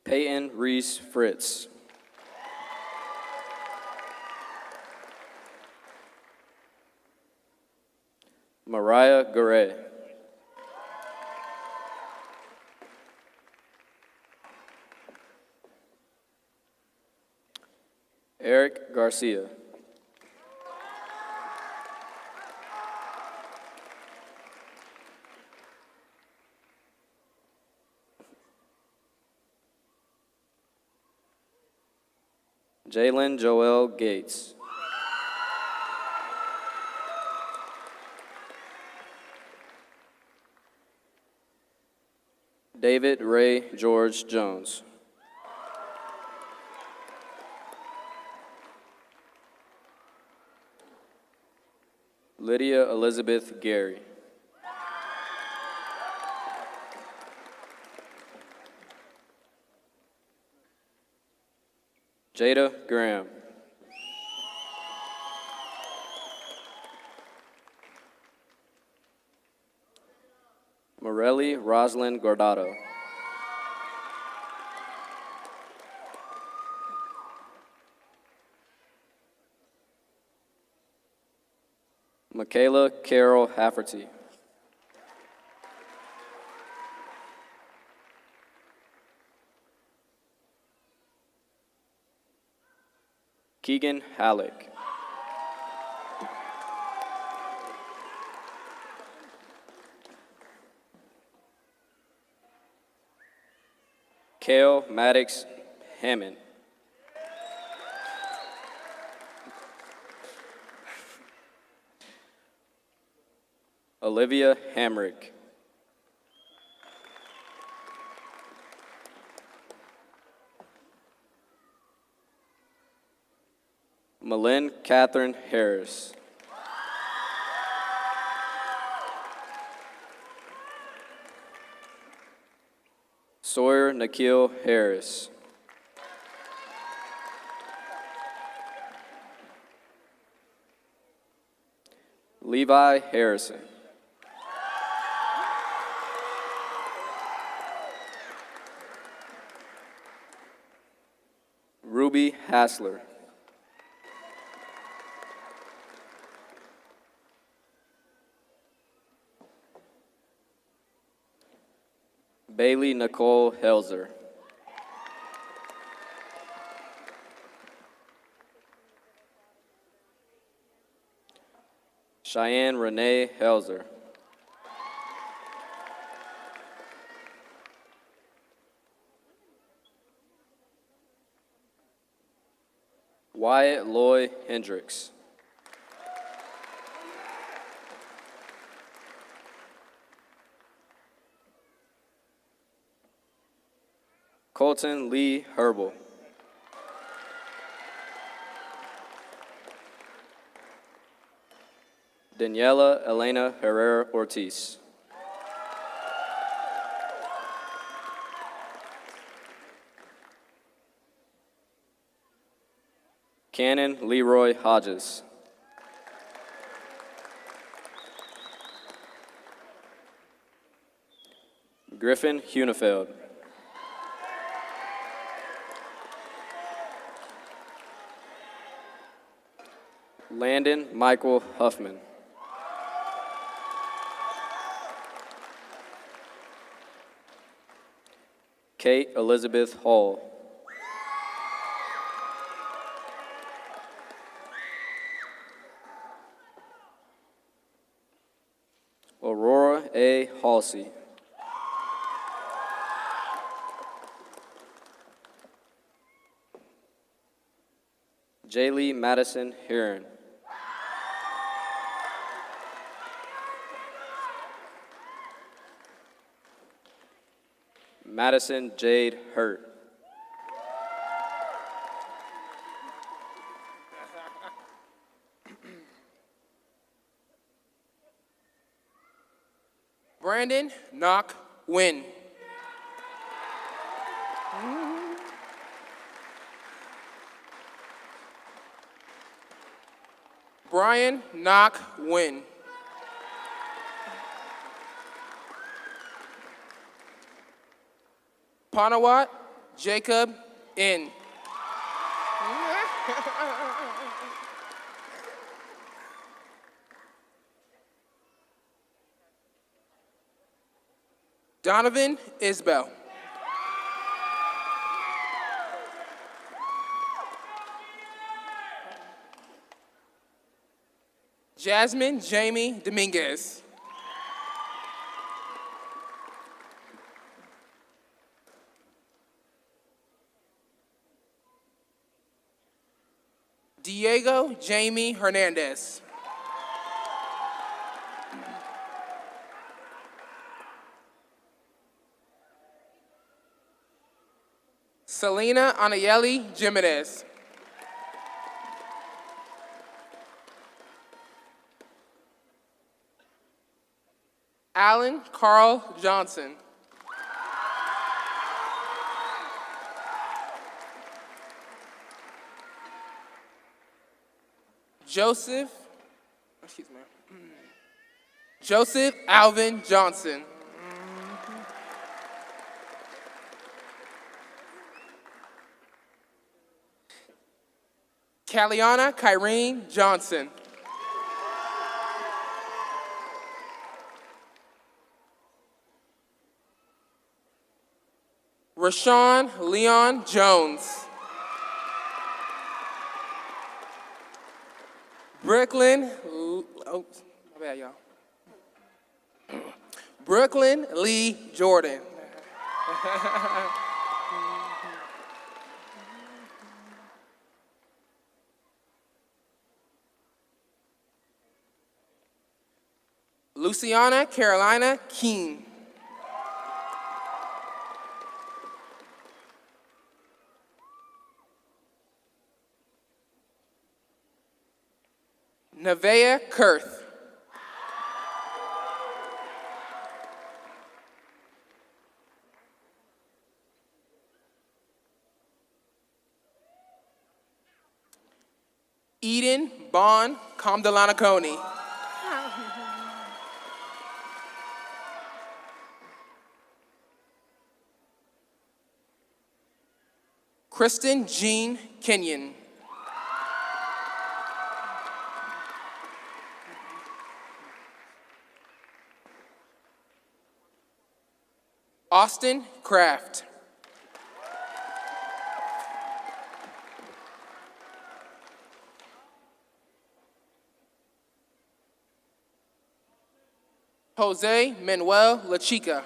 S6: Peyton Reese Fritz. Mariah Garay. Eric Garcia. Jalen Joel Gates. David Ray George Jones. Lydia Elizabeth Gary. Jada Graham. Morelli Roslyn Gordado. Michaela Carol Hafferty. Keegan Halleck. Kale Maddox Hammond. Olivia Hamrick. Malin Catherine Harris. Sawyer Nikhil Harris. Levi Harrison. Ruby Hassler. Bailey Nicole Helzer. Cheyenne Renee Helzer. Wyatt Loy Hendricks. Colton Lee Herbal. Daniela Elena Herrera Ortiz. Cannon Leroy Hodges. Griffin Hunefeld. Landon Michael Huffman. Kate Elizabeth Hall. Aurora A. Halsey. Jaylee Madison Heron. Madison Jade Hurt.
S9: Brandon Knock Win. Brian Knock Win. Panawat Jacob In. Donovan Isbell. Jasmine Jamie Dominguez. Diego Jamie Hernandez. Salina Anayeli Jimenez. Alan Carl Johnson. Joseph Alvin Johnson. Kaliana Kyrene Johnson. Rashawn Leon Jones. Brooklyn, oh, my bad, y'all. Brooklyn Lee Jordan. Luciana Carolina Keene. Nevaeh Kurth. Eden Bon Kamdalanakoni. Kristen Jean Kenyon. Austin Kraft. Jose Manuel Lachica.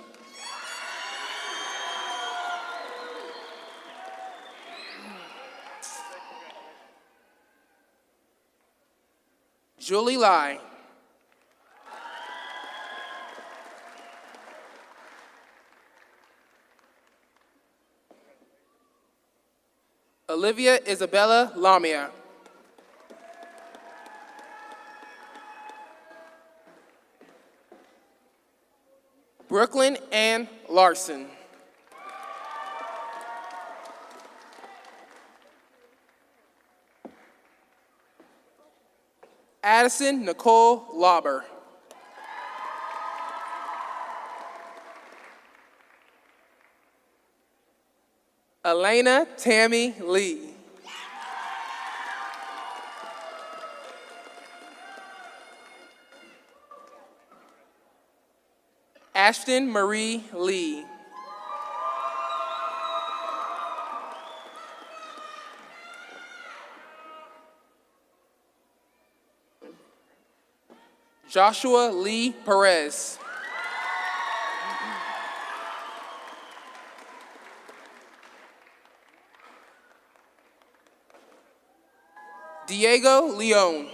S9: Julie Lai. Olivia Isabella Lamia. Brooklyn Ann Larson. Addison Nicole Lauber. Elena Tammy Lee. Ashton Marie Lee. Joshua Lee Perez. Diego Leon.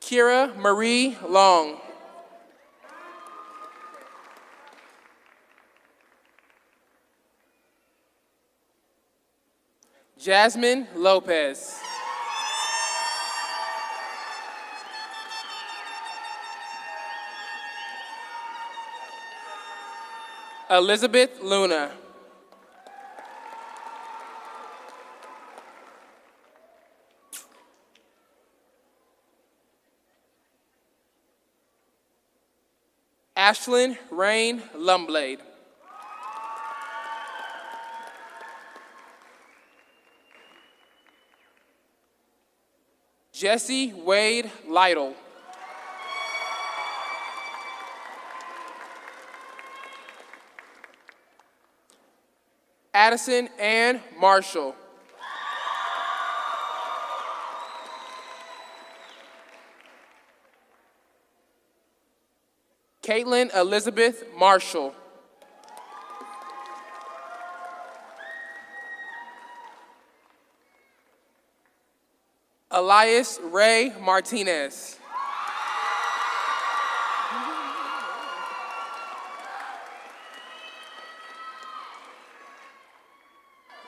S9: Kira Marie Long. Jasmine Lopez. Elizabeth Luna. Ashlyn Rain Lumblade. Jesse Wade Lytle. Addison Ann Marshall. Caitlin Elizabeth Marshall. Elias Ray Martinez.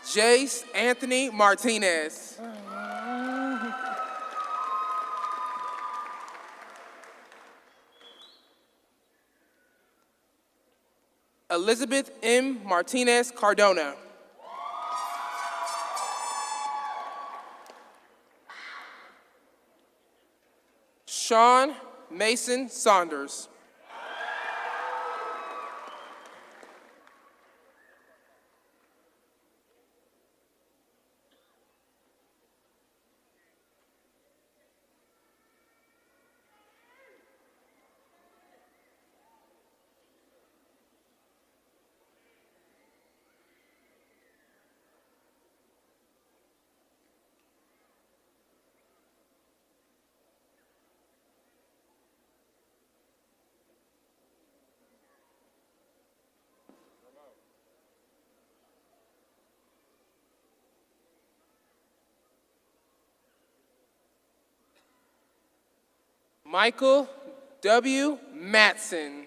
S9: Jace Anthony Martinez. Elizabeth M. Martinez Cardona. Sean Mason Saunders. Michael W. Matson.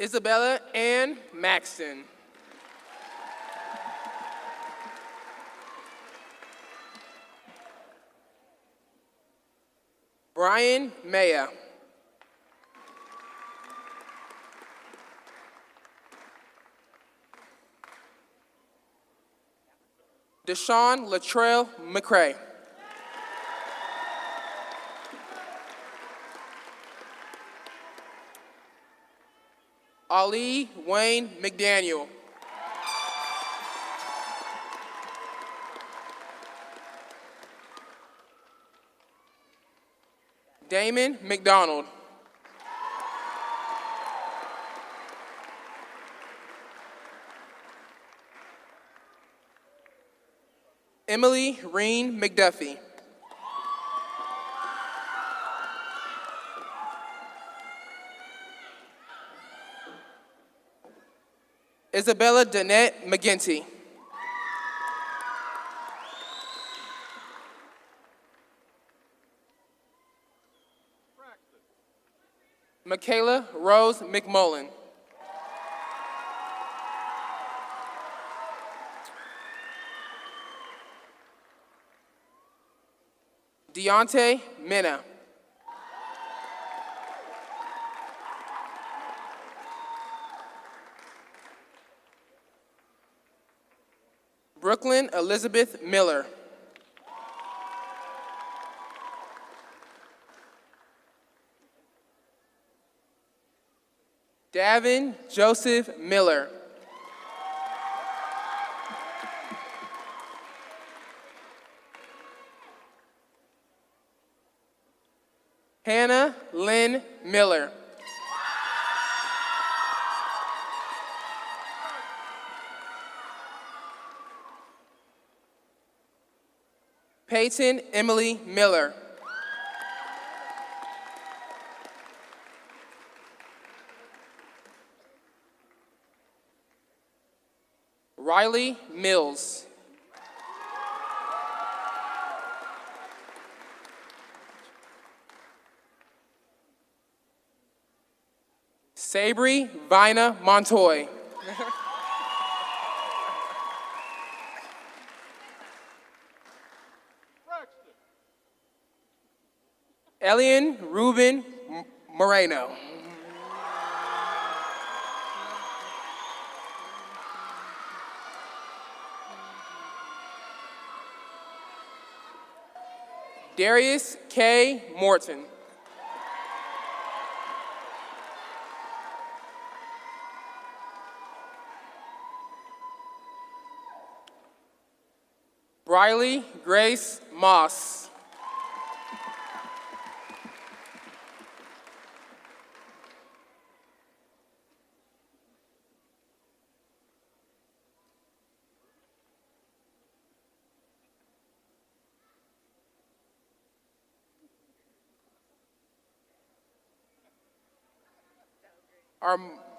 S9: Isabella Ann Maxton. Brian Maya. Deshaun Latrell McCray. Ali Wayne McDaniel. Damon McDonald. Emily Reen McDuffie. Isabella Danette McGinty. Michaela Rose McMullen. Deontay Mena. Brooklyn Elizabeth Miller. Davin Joseph Miller. Hannah Lynn Miller. Peyton Emily Miller. Riley Mills. Sabri Vina Montoy. Elian Ruben Moreno. Darius K. Morton. Briley Grace Moss.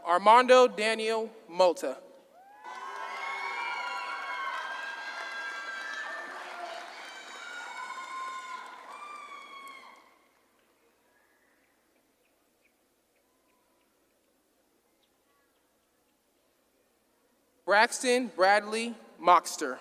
S9: Armando Daniel Mota. Braxton Bradley Moxter.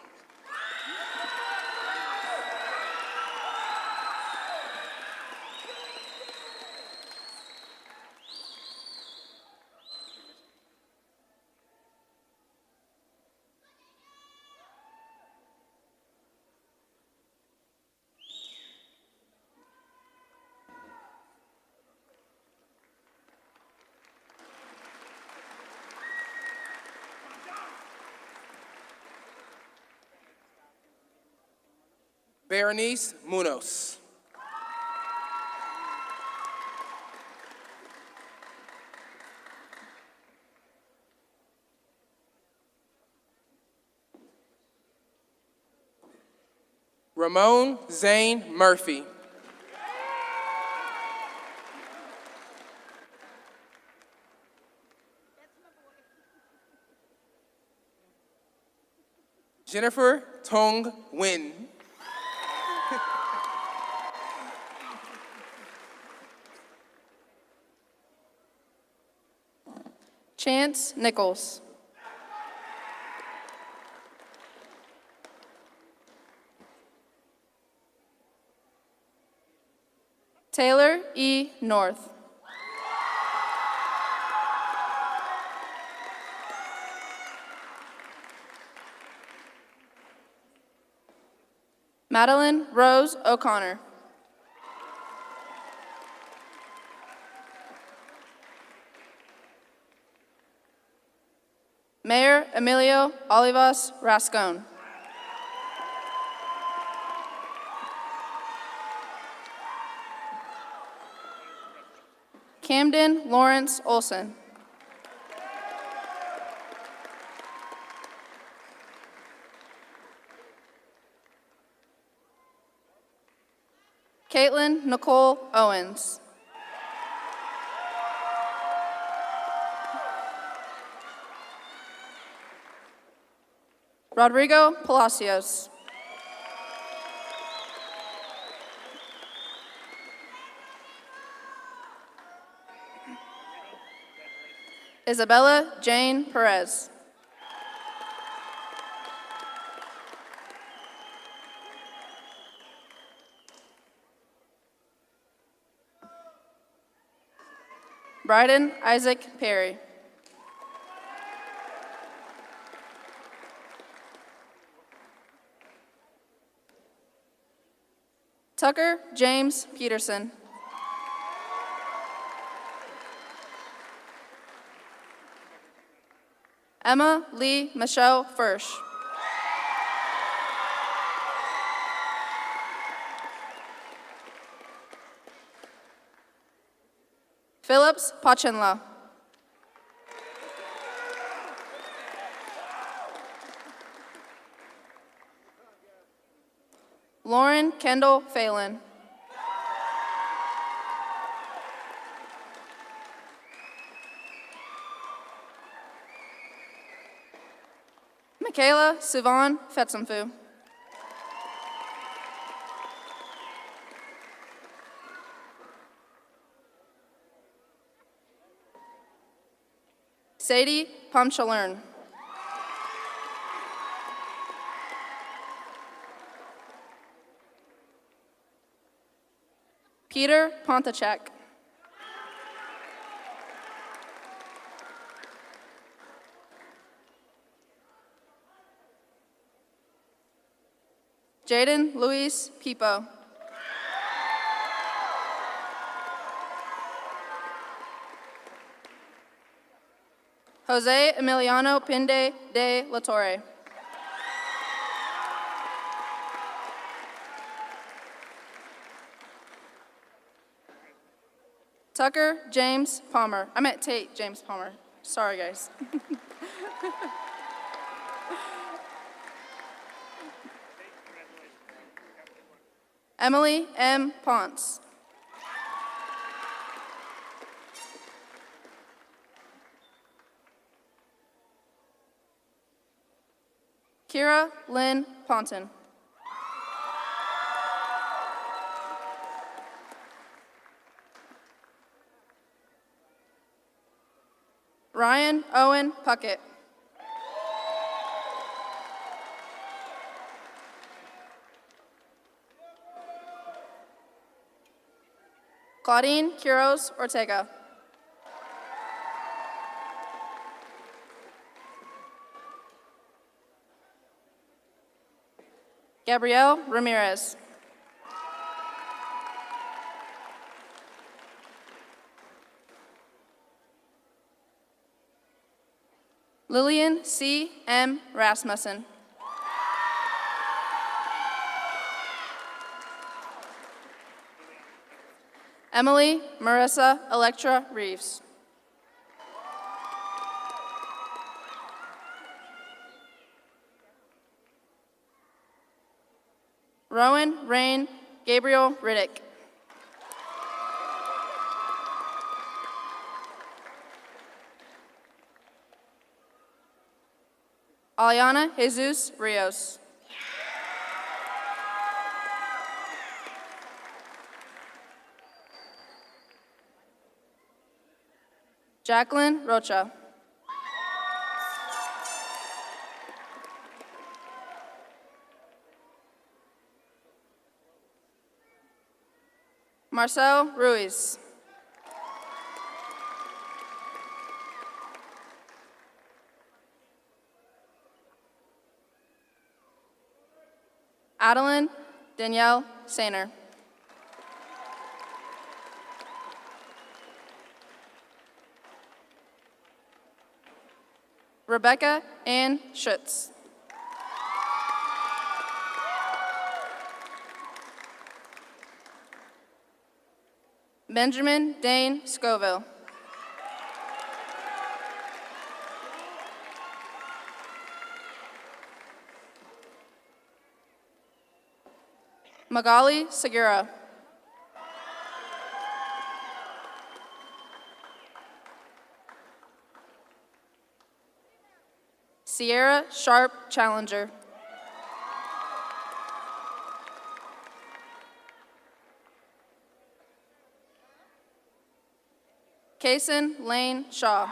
S9: Berenice Munoz. Ramon Zane Murphy. Jennifer Tong Nguyen.
S10: Chance Nichols. Taylor E. North. Madeline Rose O'Connor. Mayor Emilio Olivas Rascon. Camden Lawrence Olson. Caitlin Nicole Owens. Rodrigo Palacios. Isabella Jane Perez. Bryden Isaac Perry. Tucker James Peterson. Emma Lee Michelle Firsch. Phillips Pachinla. Lauren Kendall Phelan. Michaela Sivan Fetsamfu. Sadie Pumchalern. Peter Pontachek. Jaden Luis Pipo. Jose Emiliano Pinde de la Torre. Tucker James Palmer. I meant Tate James Palmer. Sorry, guys. Emily M. Ponce. Kira Lynn Ponton. Ryan Owen Puckett. Claudine Quiros Ortega. Gabrielle Ramirez. Lillian C. M. Rasmussen. Emily Marissa Electra Reeves. Rowan Rain Gabriel Riddick. Aliana Jesus Rios. Jacqueline Rocha. Marcel Ruiz. Adeline Danielle Sainer. Rebecca Ann Schutz. Benjamin Dane Scoville. Magali Segura. Sierra Sharp Challenger. Kason Lane Shaw.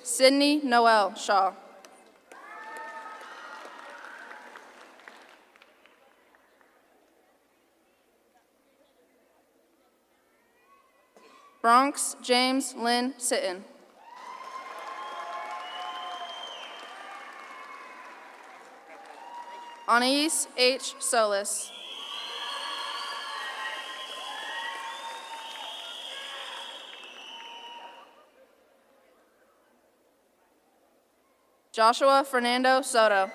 S10: Sydney Noel Shaw. Bronx James Lynn Sitton. Anais H. Solis. Joshua Fernando Soto.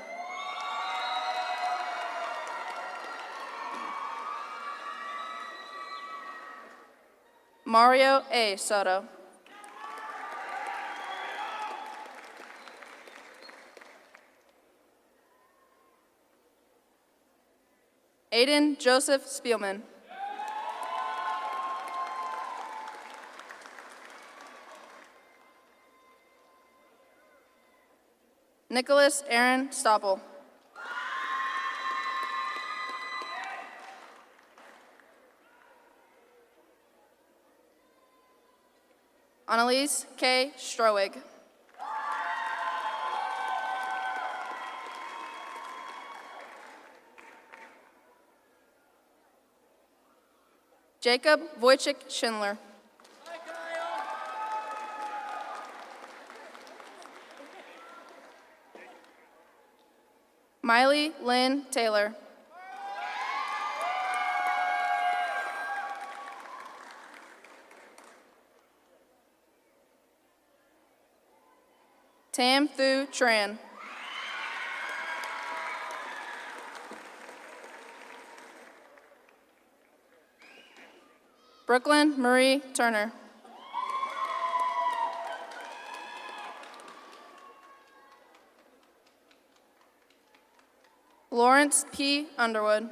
S10: Mario A. Soto. Aiden Joseph Spielman. Nicholas Aaron Stoppel. Annalise K. Strohwig. Jacob Wojciech Schindler. Miley Lynn Taylor. Tam Thu Tran. Brooklyn Marie Turner. Lawrence P. Underwood.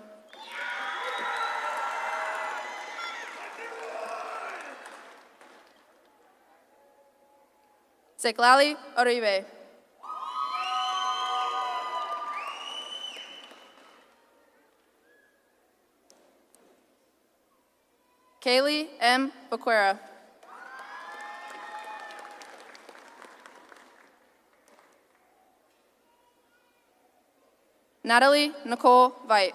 S10: Seklali Oribe. Kaylee M. Bequera. Natalie Nicole Veit.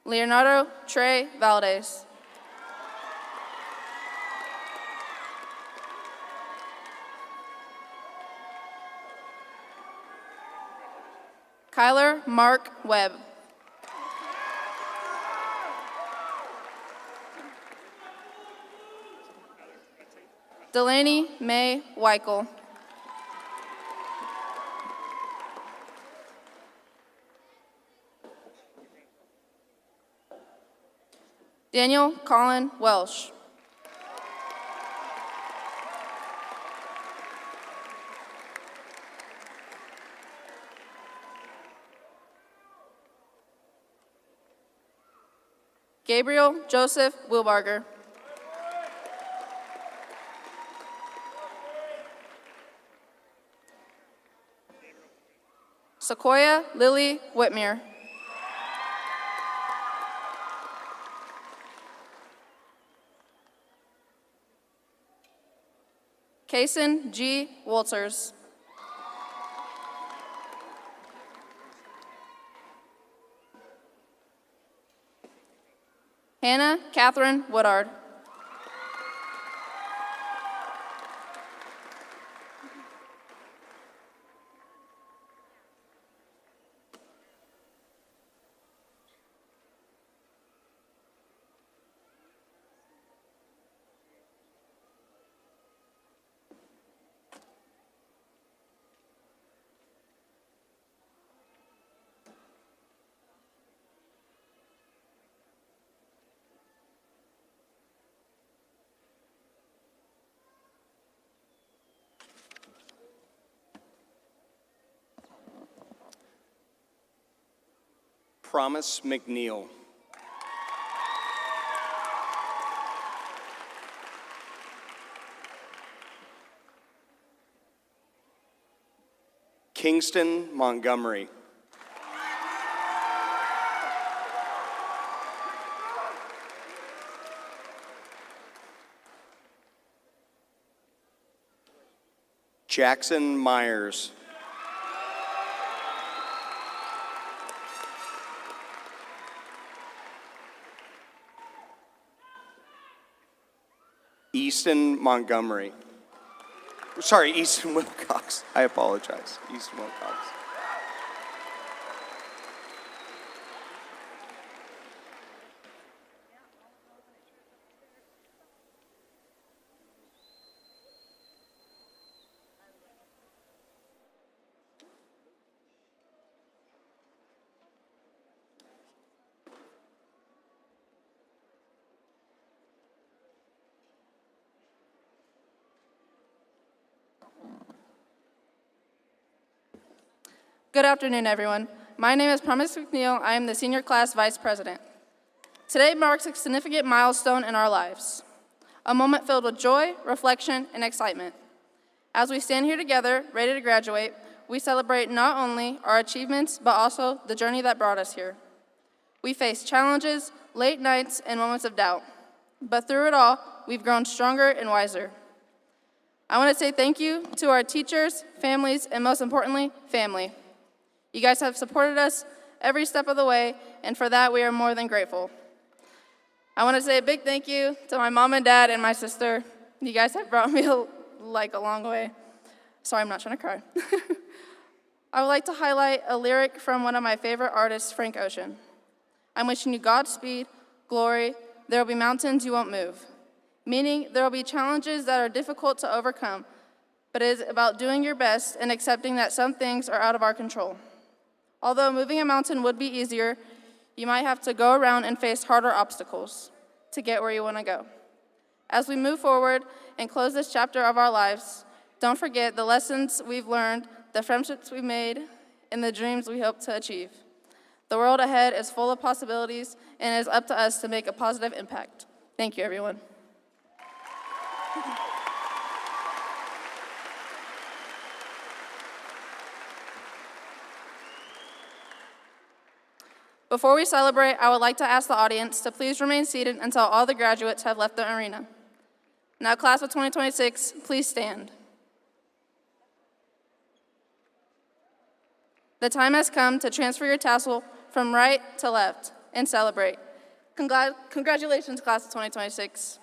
S10: Leonardo Trey Valdez. Kyler Mark Webb. Delaney May Weichel. Daniel Colin Welsh. Gabriel Joseph Wilbarger. Sequoia Lily Whitmere. Kason G. Walters. Hannah Catherine Woodard.
S11: Promise McNeil. Kingston Montgomery. Jackson Myers. Easton Montgomery. Sorry, Easton Wilcox. I apologize. Easton Wilcox.
S10: Good afternoon, everyone. My name is Promise McNeil. I am the senior class vice president. Today marks a significant milestone in our lives, a moment filled with joy, reflection, and excitement. As we stand here together, ready to graduate, we celebrate not only our achievements, but also the journey that brought us here. We faced challenges, late nights, and moments of doubt, but through it all, we've grown stronger and wiser. I want to say thank you to our teachers, families, and most importantly, family. You guys have supported us every step of the way, and for that, we are more than grateful. I want to say a big thank you to my mom and dad and my sister. You guys have brought me a long way. Sorry, I'm not trying to cry. I would like to highlight a lyric from one of my favorite artists, Frank Ocean. I'm wishing you Godspeed, glory, there will be mountains you won't move. Meaning there will be challenges that are difficult to overcome, but it is about doing your best and accepting that some things are out of our control. Although moving a mountain would be easier, you might have to go around and face harder obstacles to get where you want to go. As we move forward and close this chapter of our lives, don't forget the lessons we've learned, the friendships we've made, and the dreams we hope to achieve. The world ahead is full of possibilities, and it is up to us to make a positive impact. Thank you, everyone. Before we celebrate, I would like to ask the audience to please remain seated until all the graduates have left the arena. Now, class of 2026, please stand. The time has come to transfer your tassel from right to left and celebrate. Congratulations, class of 2026.